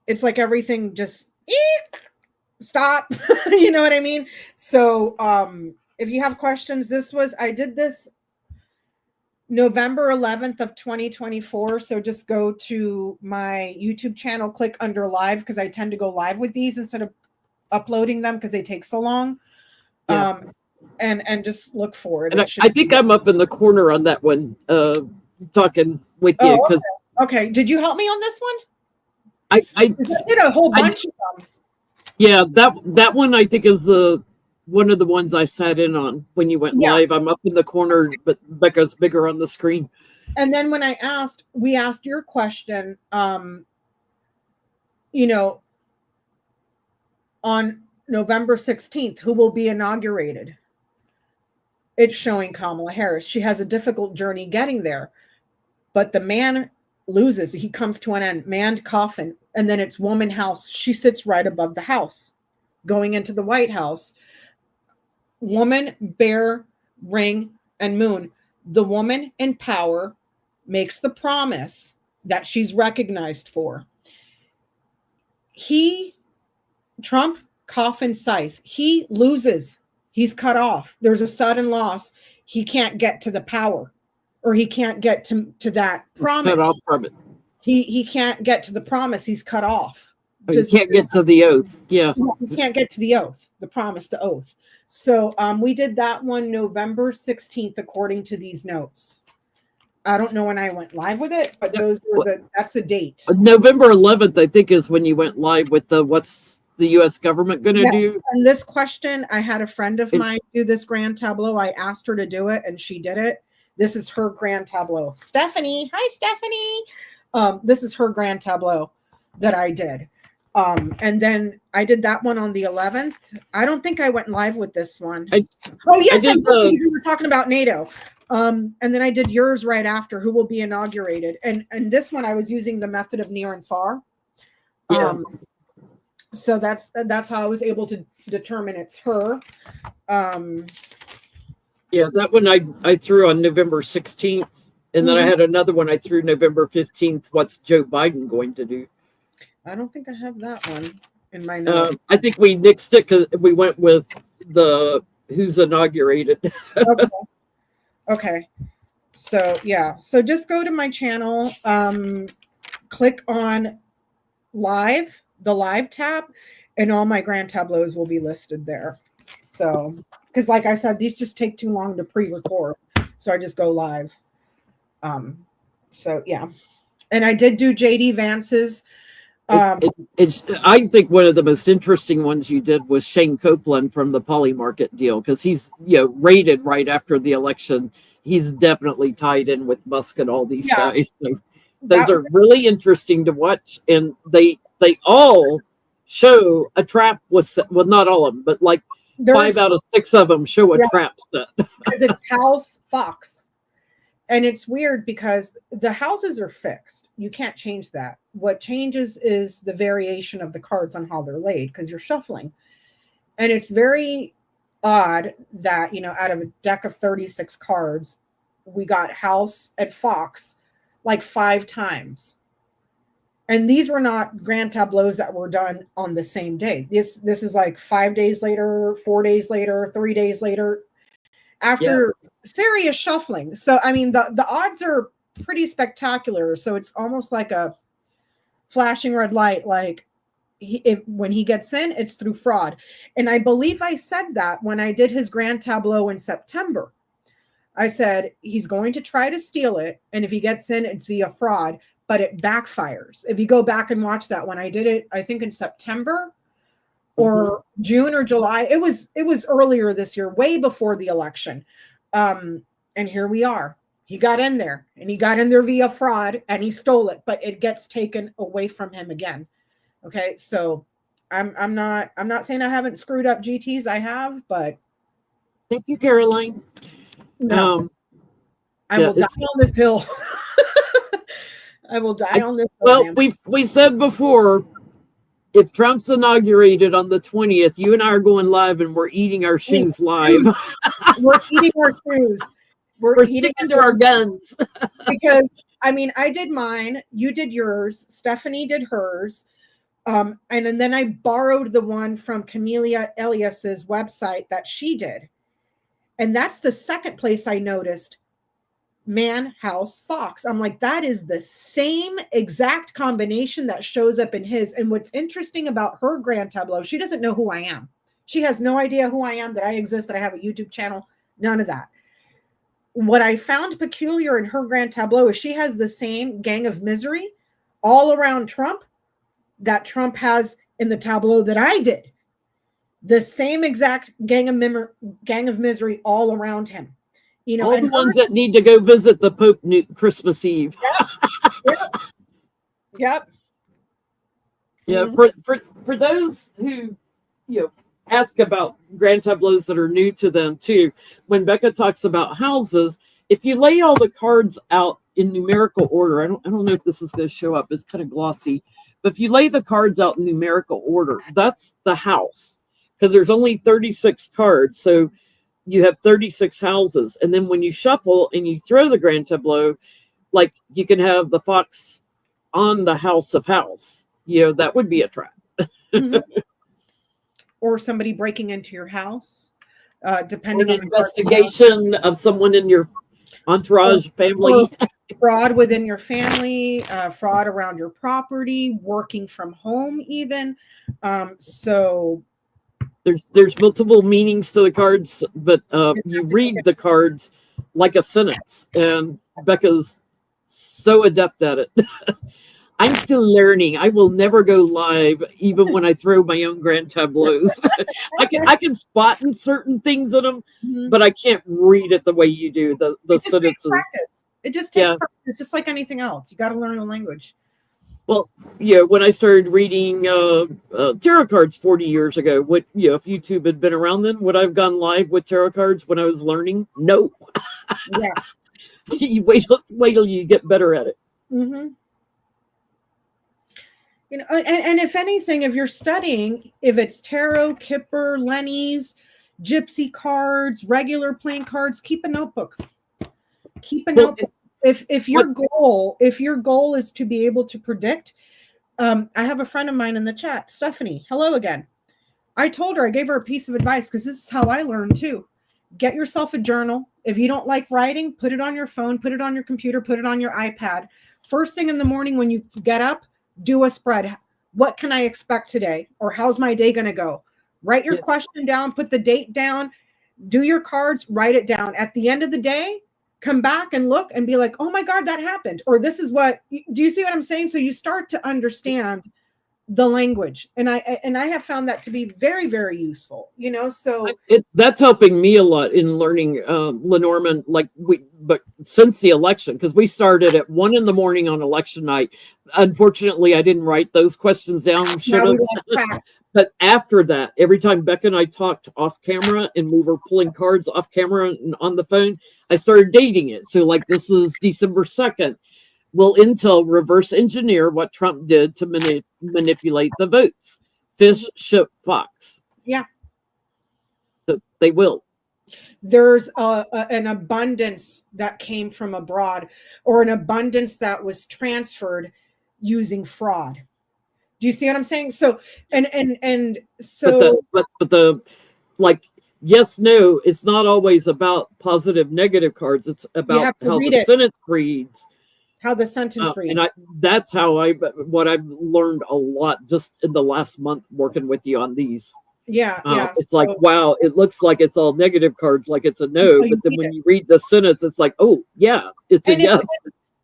it's like everything just stop. You know what I mean? So if you have questions, I did this November 11th of 2024. So just go to my YouTube channel, click under live, because I tend to go live with these instead of uploading them because they take so long. Yeah. And just look for it. And I think I'm up in the corner on that one, talking with you. Oh, okay. Did you help me on this one? I did a whole bunch of them. Yeah, that one I think is one of the ones I sat in on when you went live. I'm up in the corner, but Becca's bigger on the screen. And then when we asked your question, you know, on November 16th, who will be inaugurated? It's showing Kamala Harris. She has a difficult journey getting there, but the man loses. He comes to an end, manned coffin, and then it's woman house. She sits right above the house, going into the White House. Woman, bear, ring, and moon. The woman in power makes the promise that she's recognized for. Trump, coffin, scythe. He loses. He's cut off. There's a sudden loss. He can't get to the power, or he can't get to that promise. Cut off from it. He can't get to the promise. He's cut off. You can't get to the oath. Yeah. You can't get to the oath, the promise, the oath. So we did that one November 16th, according to these notes. I don't know when I went live with it, but that's the date. November 11th, I think, is when you went live with what's the U.S. government going to do. And this question, I had a friend of mine do this grand tableau. I asked her to do it, and she did it. This is her grand tableau. Stephanie. Hi, Stephanie. This is her grand tableau that I did. And then I did that one on the 11th. I don't think I went live with this one. Yes, I did. We were talking about NATO. And then I did yours right after, who will be inaugurated. And this one I was using the method of near and far. So that's how I was able to determine it's her. Yeah, that one I threw on November 16th. And then I had another one I threw November 15th. What's Joe Biden going to do? I don't think I have that one in my notes. I think we nixed it because we went with the who's inaugurated. Okay. So, yeah. So just go to my channel, click on live, the live tab, and all my grand tableaus will be listed there. So, because like I said, these just take too long to pre-record. So I just go live. So, yeah. And I did do JD Vance's. I think one of the most interesting ones you did was Shane Copeland from the Poly Market deal, because he's rated right after the election. He's definitely tied in with Musk and all these guys. So those are really interesting to watch, and they all show a trap well, not all of them, but like 5 out of 6 of them show a trap set. Because it's House Fox. And it's weird because the houses are fixed. You can't change that. What changes is the variation of the cards on how they're laid, because you're shuffling. And it's very odd that, out of a deck of 36 cards, we got House and Fox like 5 times. And these were not grand tableaus that were done on the same day. This is like 5 days later, 4 days later, 3 days later, after serious shuffling. So, I mean, the odds are pretty spectacular. So it's almost like a flashing red light. Like when he gets in, it's through fraud. And I believe I said that when I did his grand tableau in September. I said, he's going to try to steal it. And if he gets in, it's via fraud, but it backfires. If you go back and watch that, when I did it, I think in September or June or July, it was earlier this year, way before the election. And here we are. He got in there, and he got in there via fraud, and he stole it, but it gets taken away from him again. Okay. So I'm not saying I haven't screwed up GTs. I have, but thank you, Caroline. No, I will die on this hill. I will die on this hill. Well, we said before, if Trump's inaugurated on the 20th, you and I are going live, and we're eating our shoes live. We're eating our shoes. We're sticking to our guns. Because, I mean, I did mine. You did yours. Stephanie did hers. And then I borrowed the one from Camelia Elias's website that she did. And that's the second place I noticed man, house, fox. I'm like, that is the same exact combination that shows up in his. And what's interesting about her grand tableau, she doesn't know who I am. She has no idea who I am, that I exist, that I have a YouTube channel, none of that. What I found peculiar in her grand tableau is she has the same gang of misery all around Trump that Trump has in the tableau that I did. The same exact gang of misery all around him. You know, all the ones that need to go visit the Pope Christmas Eve. Yep. Yeah, for those who, you know, ask about grand tableaus that are new to them too, when Becca talks about houses, if you lay all the cards out in numerical order, I don't know if this is going to show up, it's kind of glossy, but if you lay the cards out in numerical order, that's the house, because there's only 36 cards, so you have 36 houses. And then when you shuffle and you throw the grand tableau, like you can have the fox on the house of house, you know, that would be a trap. Mm-hmm. Or somebody breaking into your house, depending on an investigation of someone in your entourage, family. Fraud within your family, fraud around your property, working from home even. So there's multiple meanings to the cards, but you read the cards like a sentence, and Becca's so adept at it. I'm still learning. I will never go live, even when I throw my own grand tableaus. I can spot in certain things in them, but I can't read it the way you do. The sentences. It just takes practice, just like anything else. You got to learn the language. Well, yeah, when I started reading tarot cards 40 years ago, what, you know, if YouTube had been around then, would I have gone live with tarot cards when I was learning? No. Yeah. You wait till you get better at it. Mm-hmm. You know, and if anything, if you're studying, if it's tarot, Kipper, Lenny's, gypsy cards, regular playing cards, keep a notebook. Keep a notebook. If your goal is to be able to predict, I have a friend of mine in the chat, Stephanie. Hello again. I told her, I gave her a piece of advice, because this is how I learned too. Get yourself a journal. If you don't like writing, put it on your phone, put it on your computer, put it on your iPad. First thing in the morning when you get up, do a spread. What can I expect today? Or how's my day going to go? Write your question down, put the date down, do your cards, write it down. At the end of the day, come back and look and be like, oh my God, that happened. Or this is what, do you see what I'm saying? So you start to understand the language. And I have found that to be very, very useful, you know, so. That's helping me a lot in learning Lenormand, but since the election, because we started at 1 a.m. on election night. Unfortunately, I didn't write those questions down. Should have. But after that, every time Becca and I talked off camera and we were pulling cards off camera and on the phone, I started dating it. So like this is December 2nd. Will Intel reverse engineer what Trump did to manipulate the votes? Fish, ship, fox. Yeah. So they will. There's an abundance that came from abroad, or an abundance that was transferred using fraud. Do you see what I'm saying? So, and so, but the like, yes, no, it's not always about positive, negative cards. It's about how the sentence reads. How the sentence reads. And that's how what I've learned a lot just in the last month working with you on these. Yeah. It's like, wow, it looks like it's all negative cards, like it's a no, but then when you read the sentence, it's like, oh yeah, it's a yes.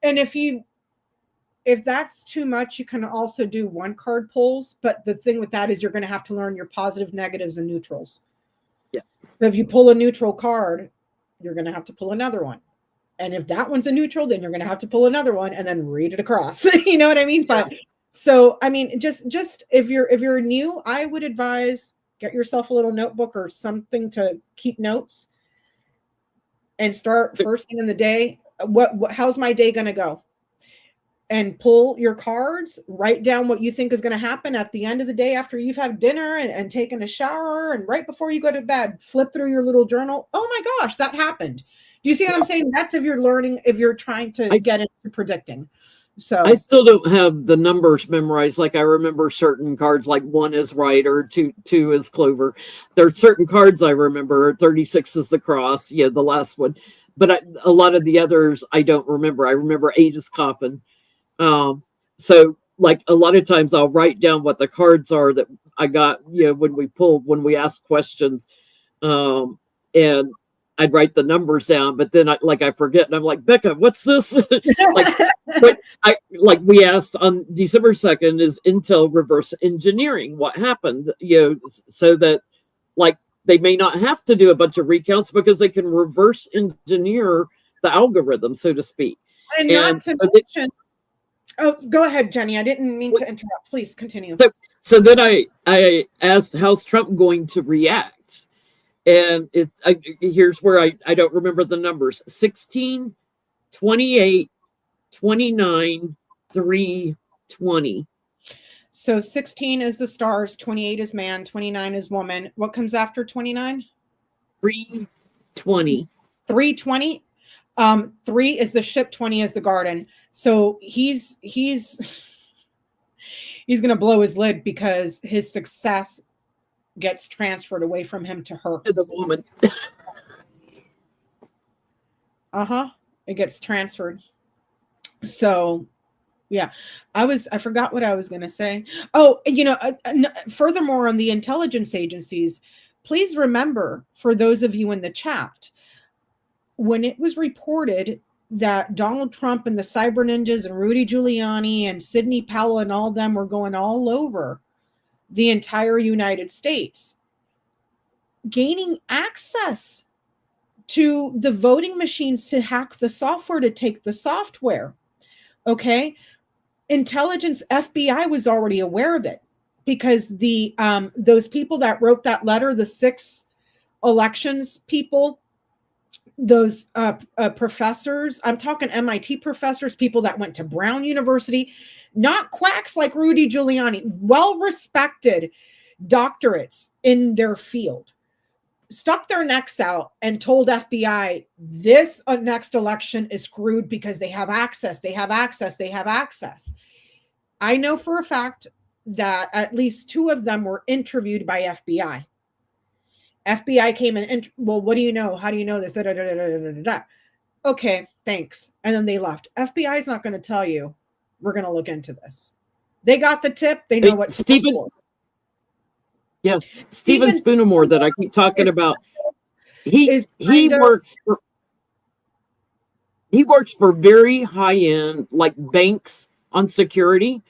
And if that's too much, you can also do one card pulls. But the thing with that is you're going to have to learn your positive, negatives, and neutrals. Yeah. So if you pull a neutral card, you're going to have to pull another one. And if that one's a neutral, then you're going to have to pull another one and then read it across. You know what I mean? Yeah. But so, I mean, just if you're new, I would advise get yourself a little notebook or something to keep notes and start first thing in the day. How's my day going to go? And pull your cards, write down what you think is going to happen at the end of the day after you've had dinner and taken a shower, and right before you go to bed, flip through your little journal. Oh my gosh, that happened. Do you see what I'm saying? That's if you're learning, if you're trying to get into predicting. So I still don't have the numbers memorized. Like I remember certain cards, like 1 is right or two is clover. There are certain cards I remember. 36 is the cross. Yeah, the last one. but a lot of the others I don't remember. I remember Aegis Coffin. So like a lot of times I'll write down what the cards are that I got, when we ask questions. And I'd write the numbers down, but then I forget, and I'm like, Becca, what's this? like we asked on December 2nd, is Intel reverse engineering what happened? So that like they may not have to do a bunch of recounts because they can reverse engineer the algorithm, so to speak. And not to mention, go ahead, Jenny. I didn't mean to interrupt. Please continue. So then I asked, how's Trump going to react? And here's where I don't remember the numbers: 16, 28, 29, 3, 20. So 16 is the stars, 28 is man, 29 is woman. What comes after 29? 320. 320. 3 is the ship, 20 is the garden. So he's gonna blow his lid because his success gets transferred away from him to her. To the woman. It gets transferred. So yeah, I forgot what I was going to say. Oh, furthermore, on the intelligence agencies, please remember, for those of you in the chat, when it was reported that Donald Trump and the cyber ninjas and Rudy Giuliani and Sidney Powell and all of them were going all over the entire United States, gaining access to the voting machines to hack the software, to take the software. Okay. Intelligence, FBI was already aware of it because those people that wrote that letter, the 6 elections people, those professors, I'm talking MIT professors, people that went to Brown University, not quacks like Rudy Giuliani, well-respected doctorates in their field, stuck their necks out and told FBI this next election is screwed because they have access. I know for a fact that at least 2 of them were interviewed by FBI. FBI came in and, well, what do you know? How do you know this? Okay, thanks. And then they left. FBI is not going to tell you, we're going to look into this. They got the tip. They know what Stephen Spoonermore that I keep talking about. He works for very high end, like banks on security.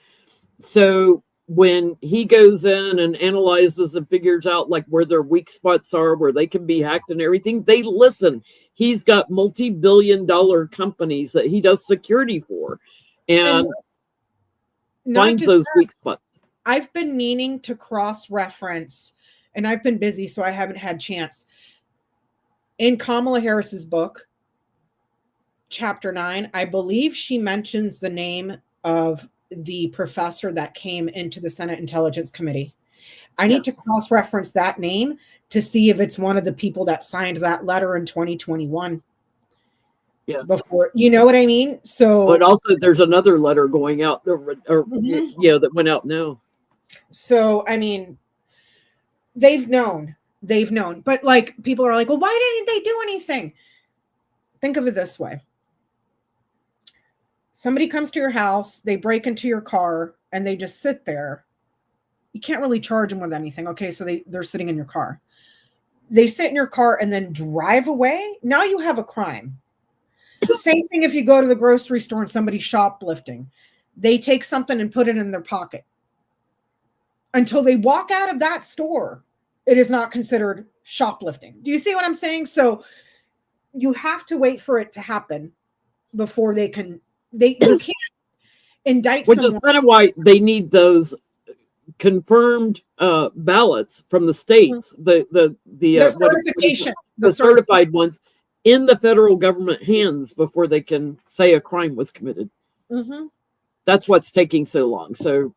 So when he goes in and analyzes and figures out like where their weak spots are, where they can be hacked and everything, they listen. He's got multi-billion-dollar companies that he does security for, and finds those weak spots. I've been meaning to cross-reference, and I've been busy, so I haven't had chance. In Kamala Harris's book, Chapter 9, I believe she mentions the name of the professor that came into the Senate Intelligence Committee. I need to cross-reference that name to see if it's one of the people that signed that letter in 2021. Yeah. Before, you know what I mean? So, but also there's another letter going out, that went out now. So, I mean, they've known, but like people are like, well, why didn't they do anything? Think of it this way. Somebody comes to your house, they break into your car, and they just sit there. You can't really charge them with anything. Okay, so they're sitting in your car. They sit in your car and then drive away. Now you have a crime. Same thing if you go to the grocery store and somebody's shoplifting. They take something and put it in their pocket. Until they walk out of that store, it is not considered shoplifting. Do you see what I'm saying? So you have to wait for it to happen before you can't indict Which is kind of why they need those confirmed ballots from the states, the certification, the certified ones in the federal government hands before they can say a crime was committed. Mm-hmm. That's what's taking so long. So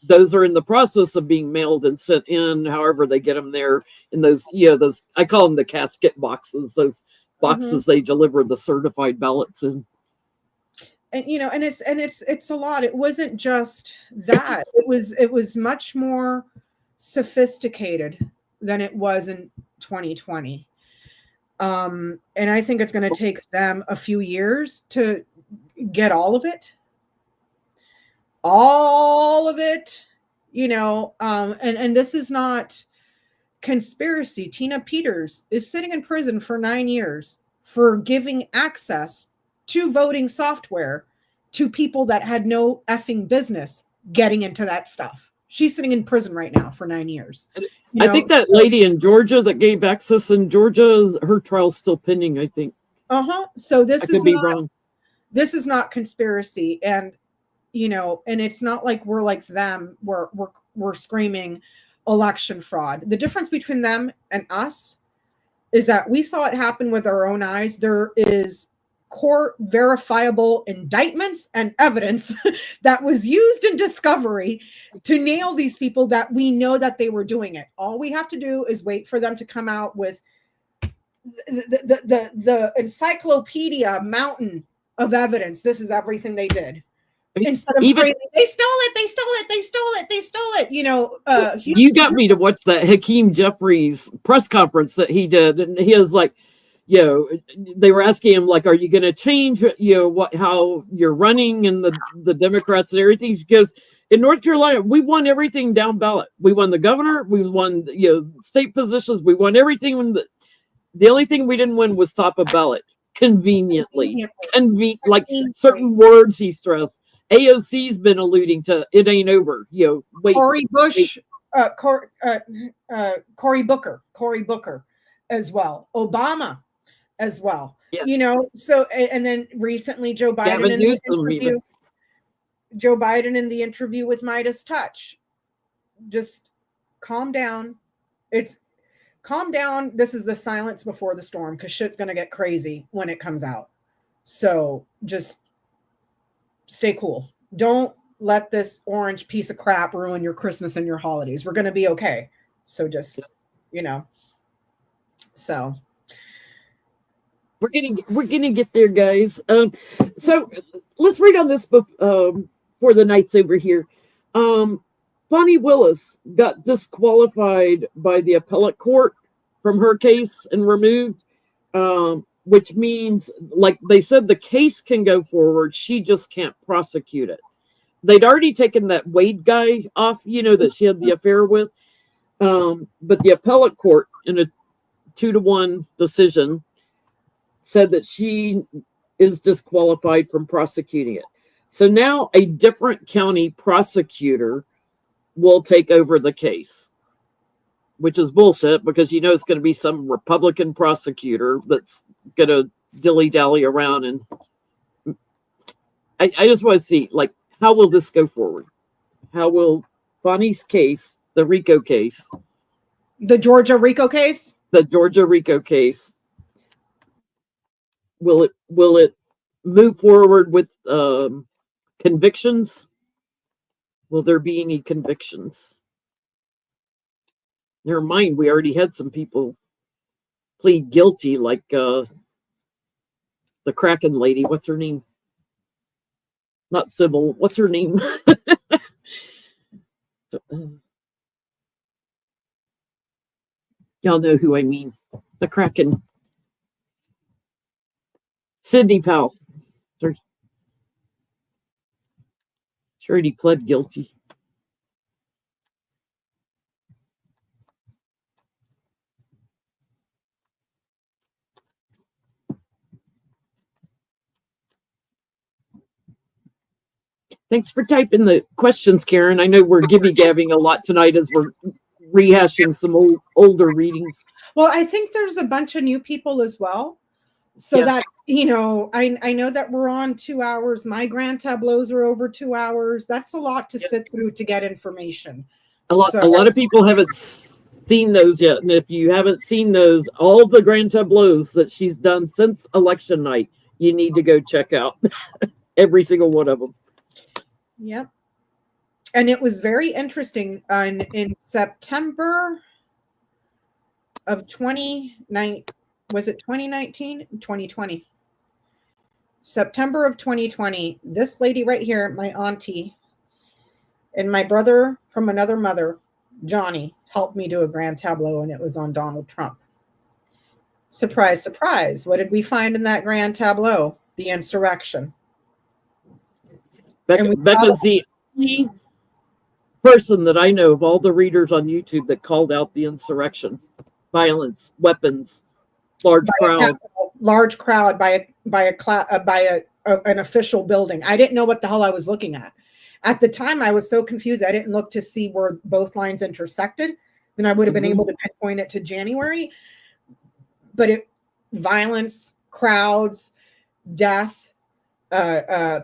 those are in the process of being mailed and sent in, however they get them there in those, those, I call them the casket boxes, those boxes they deliver the certified ballots in. And it's a lot. It wasn't just that. It was much more sophisticated than it was in 2020. And I think it's going to take them a few years to get all of it. All of it, and this is not conspiracy. Tina Peters is sitting in prison for 9 years for giving access to voting software to people that had no effing business getting into that stuff. She's sitting in prison right now for 9 years. I think that lady in Georgia that gave access in Georgia, her trial's still pending, I think. So this is not wrong. This is not conspiracy, and and it's not like we're like them. We're screaming election fraud. The difference between them and us is that we saw it happen with our own eyes. There is court verifiable indictments and evidence that was used in discovery to nail these people, that we know that they were doing it. All we have to do is wait for them to come out with the encyclopedia mountain of evidence. This is everything they did. Instead of screaming, they stole it, they stole it, they stole it, they stole it. You got me to watch that Hakeem Jeffries press conference that he did, and he was like, they were asking him, like, are you going to change, how you're running and the Democrats and everything? He goes, in North Carolina, we won everything down ballot. We won the governor, we won, state positions, we won everything. The only thing we didn't win was top of ballot. Conveniently, like certain words he stressed. AOC's been alluding to it ain't over. Wait. Cory Bush, Cory Booker as well. Obama as well. Yeah. So, and then recently Joe Biden in the interview. Joe Biden in the interview with Midas Touch. Just calm down. Calm down. This is the silence before the storm, because shit's gonna get crazy when it comes out. So just stay cool. Don't let this orange piece of crap ruin your Christmas and your holidays. We're going to be okay. So just, so we're gonna get there, guys. So let's read on this book for the nights over here. Bonnie Willis got disqualified by the appellate court from her case and removed. Which means, like they said, the case can go forward. She just can't prosecute it. They'd already taken that Wade guy off, that she had the affair with. But the appellate court, in a 2-1 decision, said that she is disqualified from prosecuting it. So now a different county prosecutor will take over the case, which is bullshit, because it's going to be some Republican prosecutor that's going to dilly-dally around. And I just want to see, like, how will this go forward? How will Bonnie's case, the RICO case, the Georgia RICO case, will it move forward with convictions? Will there be any convictions? Never mind, we already had some people plead guilty, like the Kraken lady. What's her name? Not Sybil. What's her name? Y'all know who I mean. The Kraken. Sidney Powell. Sorry. She already pled guilty. Thanks for typing the questions, Karen. I know we're gibby-gabbing a lot tonight as we're rehashing some older readings. Well, I think there's a bunch of new people as well. So that, I know that we're on 2 hours. My grand tableaus are over 2 hours. That's a lot to sit through to get information. A lot of people haven't seen those yet. And if you haven't seen those, all the grand tableaus that she's done since election night, you need to go check out every single one of them. Yep. And it was very interesting. In September of 2019, was it 2019? 2020. September of 2020, this lady right here, my auntie, and my brother from another mother, Johnie, helped me do a grand tableau, and it was on Donald Trump. Surprise, surprise. What did we find in that grand tableau? The insurrection. Becca's the only person that I know of all the readers on YouTube that called out the insurrection, violence, weapons, large crowd by an official building. I didn't know what the hell I was looking at. At the time, I was so confused. I didn't look to see where both lines intersected. Then I would have been able to pinpoint it to January. But violence, crowds, death,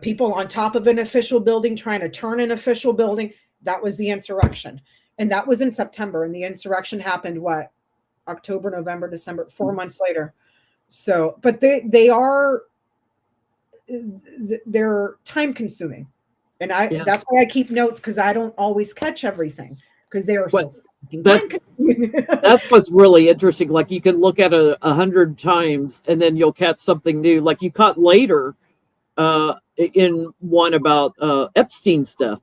people on top of an official building trying to turn an official building. That was the insurrection. And that was in September. And the insurrection happened, what? October, November, December, 4 months later. So, but they're time consuming. And that's why I keep notes, because I don't always catch everything, because they are that's what's really interesting. Like, you can look at 100 times and then you'll catch something new. Like, you caught later in one about Epstein's death.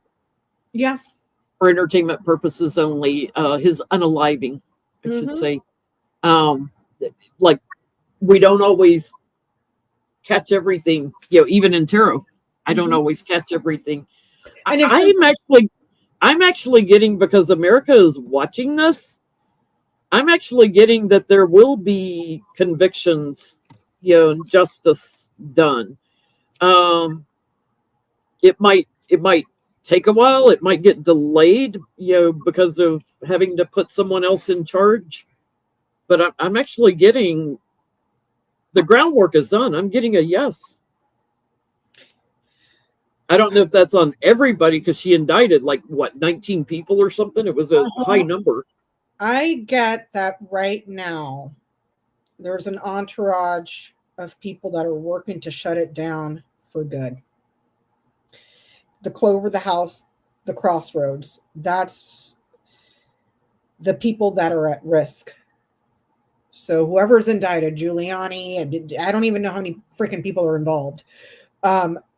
Yeah. For entertainment purposes only, his unaliving, I should say. Like, we don't always catch everything, even in tarot. I don't always catch everything. And I'm actually getting, because America is watching this, I'm actually getting that there will be convictions, and justice done. It might take a while. It might get delayed, because of having to put someone else in charge. But I'm actually getting, the groundwork is done. I'm getting a yes. I don't know if that's on everybody, because she indicted 19 people or something. It was a high number. I get that right now. There's an entourage of people that are working to shut it down for good. The Clover, the House, the Crossroads, that's the people that are at risk. So whoever's indicted, Giuliani, I don't even know how many freaking people are involved.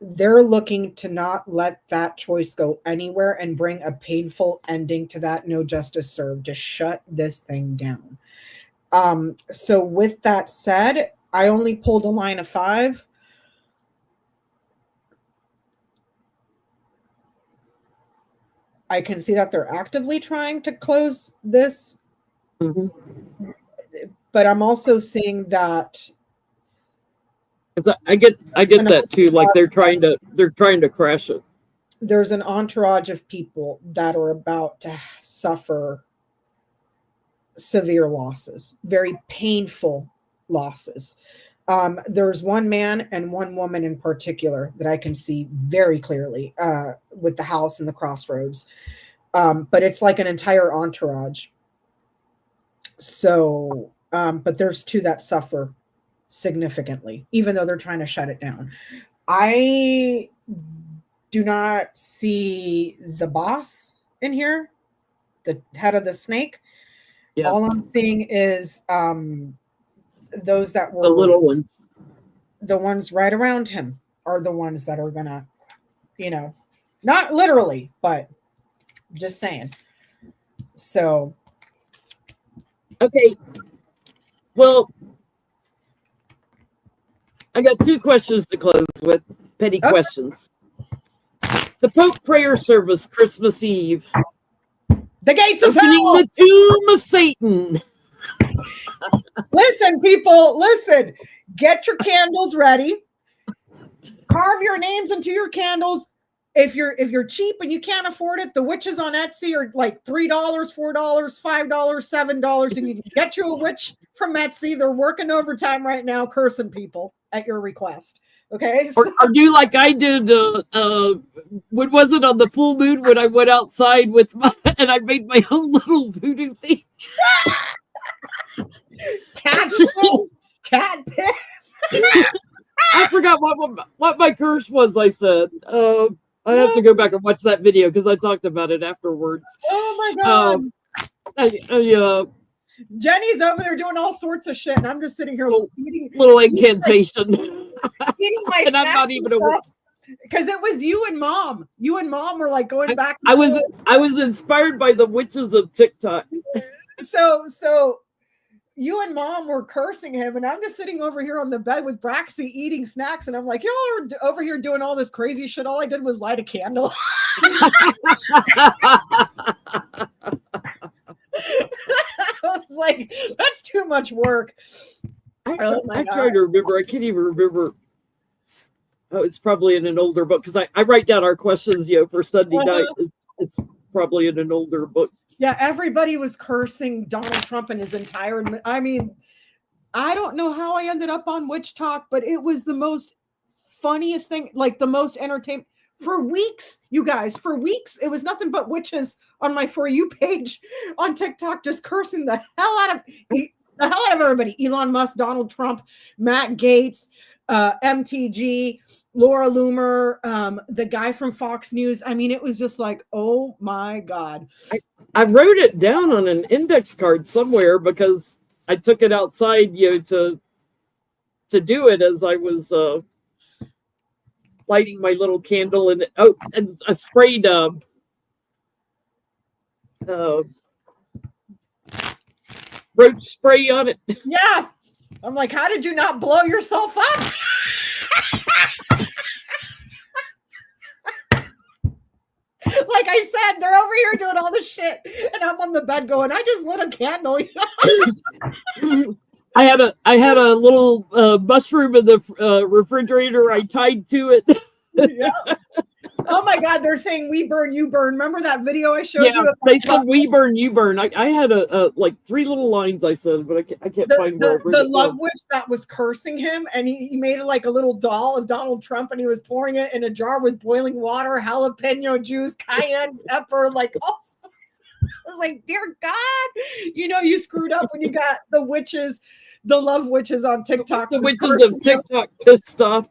They're looking to not let that choice go anywhere and bring a painful ending to that. No justice served. Just shut this thing down. So with that said, I only pulled a line of 5. I can see that they're actively trying to close this. But I'm also seeing that, I get that too. Like, they're trying to crash it. There's an entourage of people that are about to suffer severe losses, very painful losses. There's one man and one woman in particular that I can see very clearly with the house and the crossroads. But it's like an entire entourage. So, but there's 2 that suffer significantly, even though they're trying to shut it down. I do not see the boss in here, the head of the snake. Yeah. All I'm seeing is those that were the little ones. The ones right around him are the ones that are gonna, not literally, but just saying. So, okay. Well, I got 2 questions to close with, petty questions. The Pope prayer service Christmas Eve. The gates of hell. The tomb of Satan. Listen, people, listen. Get your candles ready. Carve your names into your candles. If you're cheap and you can't afford it, the witches on Etsy are like $3, $4, $5, $7, and you can get you a witch from Etsy. They're working overtime right now, cursing people at your request. Okay, or do like I did. When was it, on the full moon, when I went outside with and I made my own little voodoo thing. Cat piss. I forgot what my curse was. I said. I have to go back and watch that video because I talked about it afterwards. Oh my god! Jenny's over there doing all sorts of shit, and I'm just sitting here eating little incantation. Eating my and I'm not even aware. Because it was you and mom. You and mom were like going back. I was inspired by the witches of TikTok. So you and Mom were cursing him, and I'm just sitting over here on the bed with Braxy eating snacks, and I'm like, y'all are over here doing all this crazy shit. All I did was light a candle. I was like, that's too much work. I try to remember. I can't even remember. Oh, it's probably in an older book because I write down our questions, for Sunday night. It's probably in an older book. Yeah, everybody was cursing Donald Trump and his entire. I mean, I don't know how I ended up on Witch Talk, but it was the most funniest thing, like the most entertainment. For weeks, you guys, for weeks, it was nothing but witches on my For You page on TikTok, just cursing the hell out of everybody. Elon Musk, Donald Trump, Matt Gaetz, MTG, Laura Loomer, the guy from Fox News. I mean, it was just like, oh my God. I wrote it down on an index card somewhere because I took it outside, to do it as I was lighting my little candle, and I sprayed roach spray on it. Yeah. I'm like, how did you not blow yourself up? Like I said, they're over here doing all this shit, and I'm on the bed going, I just lit a candle. I had a little mushroom in the refrigerator. I tied to it. Yeah. Oh my God, they're saying we burn, you burn. Remember that video I showed you? They said we burn, you burn. I had a like 3 little lines I said, but I can't find where the love witch that was cursing him, and he made it like a little doll of Donald Trump, and he was pouring it in a jar with boiling water, jalapeno juice, cayenne pepper, like all sorts. I was like, dear God, you screwed up when you got the witches, the love witches on TikTok. The witches of TikTok pissed off.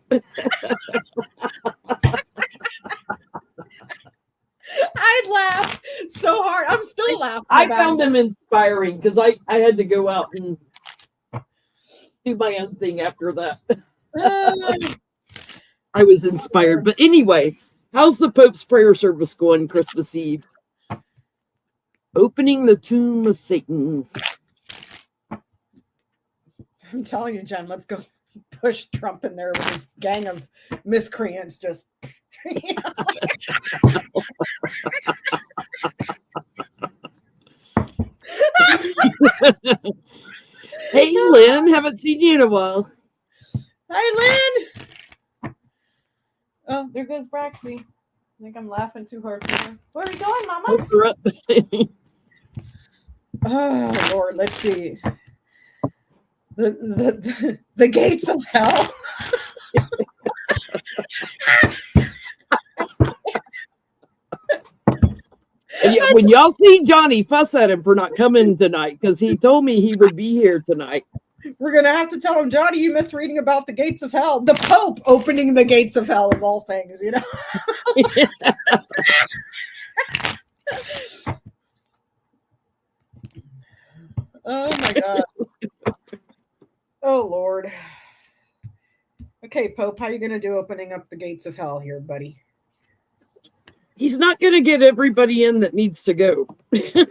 I laughed so hard. I'm still laughing. I found them inspiring because I had to go out and do my own thing after that. I was inspired. But anyway, how's the Pope's prayer service going Christmas Eve? Opening the tomb of Satan. I'm telling you, Jen, let's go push Trump in there with his gang of miscreants. Just. Hey, Lynn, haven't seen you in a while. Hi, Lynn. Oh, there goes Braxy. I think I'm laughing too hard for her. Where are we going, Mama? Oh, Lord, let's see. The gates of hell. And when y'all see Johnie, fuss at him for not coming tonight because he told me he would be here tonight. We're going to have to tell him, Johnie, you missed reading about the gates of hell. The Pope opening the gates of hell of all things, Oh, my God. Oh, Lord. Okay, Pope, how are you going to do opening up the gates of hell here, buddy? He's not going to get everybody in that needs to go. There's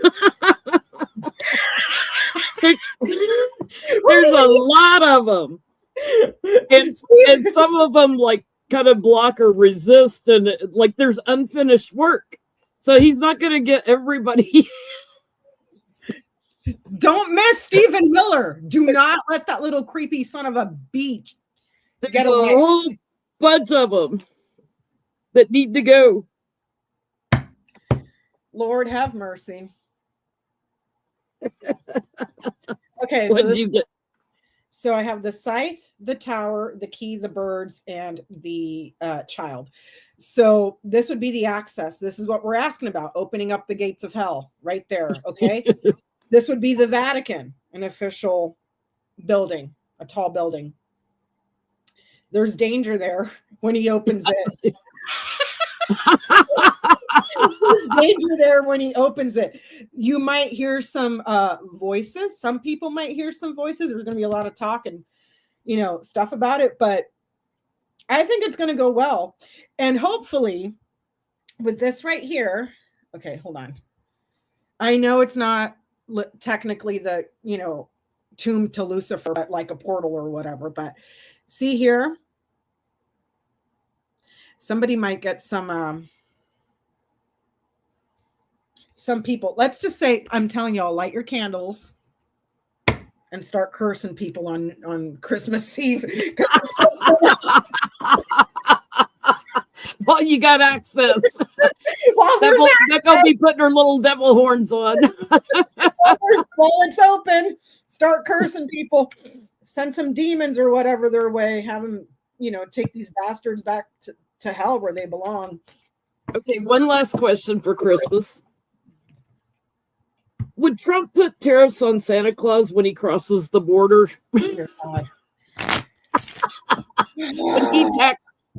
a lot of them. And some of them like kind of block or resist, and like there's unfinished work. So he's not going to get everybody. Don't miss Stephen Miller. Do not let that little creepy son of a bitch get away. A whole bunch of them that need to go. Lord have mercy. Okay, what did you get? So I have the scythe, the tower, the key, the birds, and the child. So this would be the access. This is what we're asking about, opening up the gates of hell right there, okay? This would be the Vatican, an official building, a tall building. There's danger there when he opens it. There's danger there when he opens it. You might hear some voices. Some people might hear some voices. There's going to be a lot of talk and, stuff about it. But I think it's going to go well. And hopefully with this right here. Okay, hold on. I know it's not technically the, tomb to Lucifer, but like a portal or whatever. But see here, somebody might get some people. Let's just say, I'm telling y'all, light your candles and start cursing people on Christmas Eve. Well, you got access. They're gonna be putting her little devil horns on. While it's open, start cursing people. Send some demons or whatever their way. Have them, take these bastards back to hell where they belong. Okay, one last question for Christmas. Would Trump put tariffs on Santa Claus when he crosses the border? Dear God.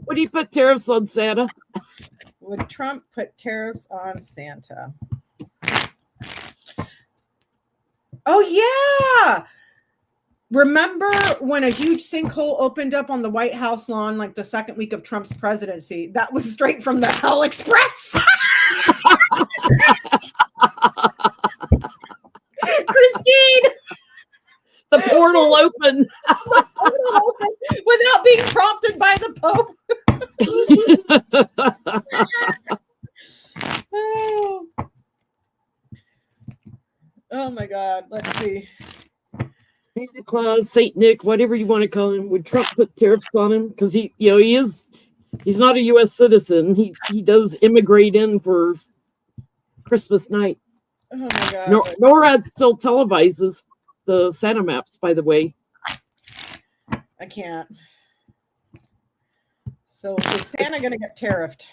Would he put tariffs on Santa? Would Trump put tariffs on Santa? Oh, yeah. Remember when a huge sinkhole opened up on the White House lawn like the second week of Trump's presidency? That was straight from the Hell Express. Christine! The portal open. Without being prompted by the Pope. Oh my God. Let's see. Santa Claus, Saint Nick, whatever you want to call him. Would Trump put tariffs on him? Because he's not a U.S. citizen. He does immigrate in for Christmas night. Oh my God. NORAD still televises the Santa maps, by the way. I can't. So is Santa going to get tariffed?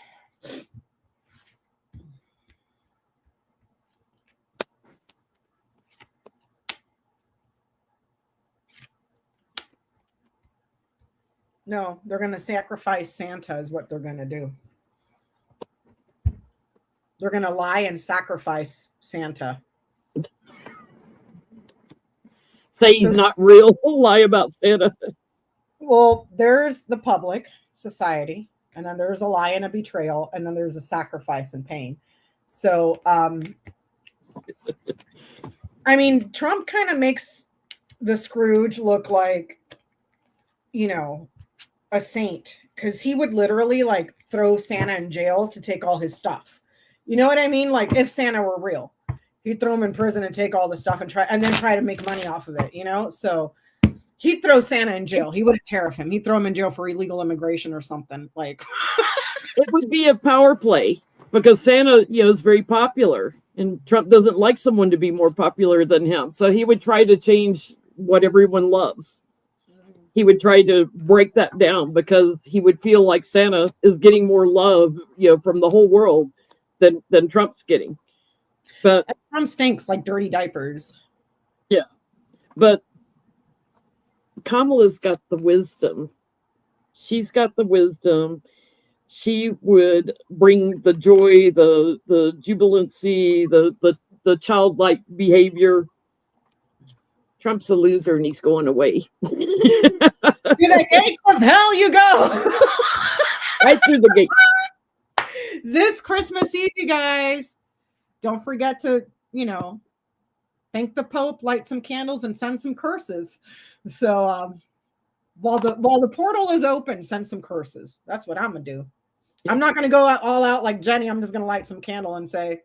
No, they're going to sacrifice Santa is what they're going to do. They're going to lie and sacrifice Santa. Say he's not real. Lie about Santa. Well, there's the public society, and then there's a lie and a betrayal, and then there's a sacrifice and pain. So, I mean, Trump kind of makes the Scrooge look like, a saint, because he would literally like throw Santa in jail to take all his stuff. You know what I mean? Like if Santa were real, he'd throw him in prison and take all the stuff and then try to make money off of it, So he'd throw Santa in jail. He wouldn't tariff him. He'd throw him in jail for illegal immigration or something. Like it would be a power play because Santa, is very popular, and Trump doesn't like someone to be more popular than him. So he would try to change what everyone loves. He would try to break that down because he would feel like Santa is getting more love, from the whole world than Trump's getting. But Trump stinks like dirty diapers. Yeah. But Kamala's got the wisdom. She's got the wisdom. She would bring the joy, the jubilancy, the childlike behavior. Trump's a loser and he's going away. To the gates of hell you go. Right through the gate. This Christmas Eve, you guys, don't forget to, thank the Pope, light some candles, and send some curses. So while the portal is open, send some curses. That's what I'm gonna do. I'm not gonna go all out like Jenny. I'm just gonna light some candle and say,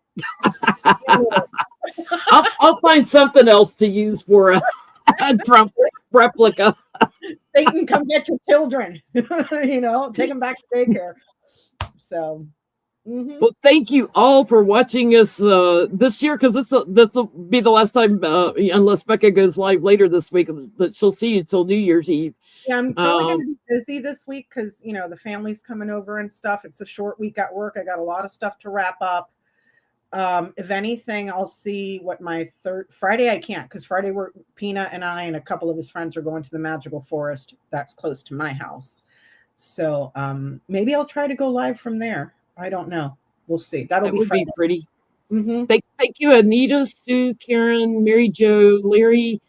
I'll find something else to use for a Trump replica. Satan, come get your children. Take them back to daycare. So. Mm-hmm. Well, thank you all for watching us this year, because this will be the last time, unless Becca goes live later this week, that she'll see you till New Year's Eve. Yeah, I'm probably going to be busy this week because, the family's coming over and stuff. It's a short week at work. I got a lot of stuff to wrap up. If anything, I'll see what my Friday I can't, because Friday Peanut and I and a couple of his friends are going to the magical forest that's close to my house. So maybe I'll try to go live from there. I don't know. We'll see. That would be pretty. Mm-hmm. Thank you, Anita, Sue, Karen, Mary Jo, Larry,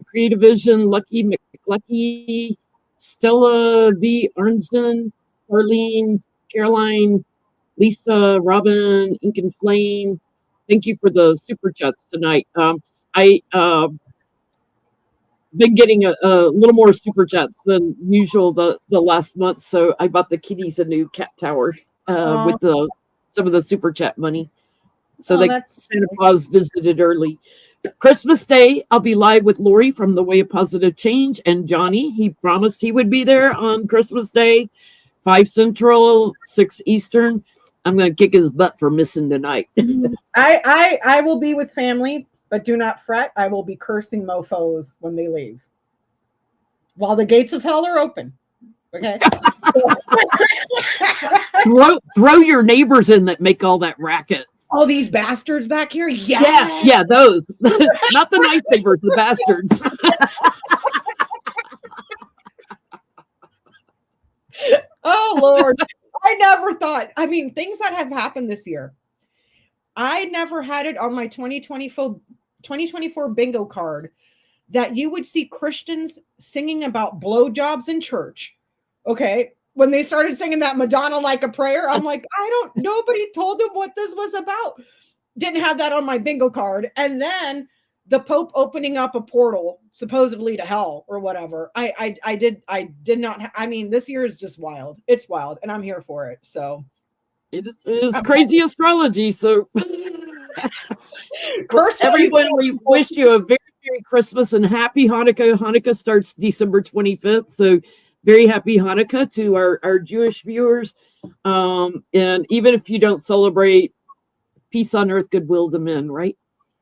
Creative Vision, Lucky McLucky, Stella V. Arnzen, Arlene, Caroline, Lisa, Robin, Ink and Flame. Thank you for the super chats tonight. been getting a little more super chats than usual the last month, so I bought the kitties a new cat tower with some of the super chat money. So Santa Claus visited early. Christmas Day, I'll be live with Lori from The Way of Positive Change and Johnie. He promised he would be there on Christmas Day, 5 Central, 6 Eastern. I'm going to kick his butt for missing tonight. I will be with family, but do not fret. I will be cursing mofos when they leave, while the gates of hell are open. Okay. throw your neighbors in that make all that racket. All these bastards back here. Yeah, those. Not the nice neighbors, the bastards. Oh Lord. I never thought. I mean, things that have happened this year. I never had it on my 2024 bingo card that you would see Christians singing about blowjobs in church. Okay. When they started singing that Madonna Like a Prayer, I'm like, nobody told them what this was about. Didn't have that on my bingo card. And then the Pope opening up a portal, supposedly to hell or whatever. I did not. I mean, this year is just wild. It's wild, and I'm here for it. So it is crazy astrology. So everyone, we wish you a very Merry Christmas and Happy Hanukkah. Hanukkah starts December 25th. So very happy Hanukkah to our Jewish viewers. And even if you don't celebrate, peace on earth, goodwill to men, right?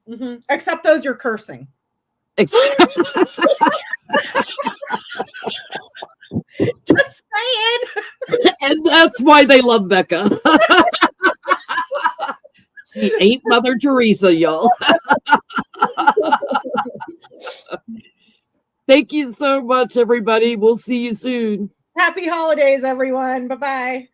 Mm-hmm. Except those you're cursing. Just saying. And that's why they love Becca. She ain't Mother Teresa, y'all. Thank you so much, everybody. We'll see you soon. Happy holidays, everyone. Bye-bye.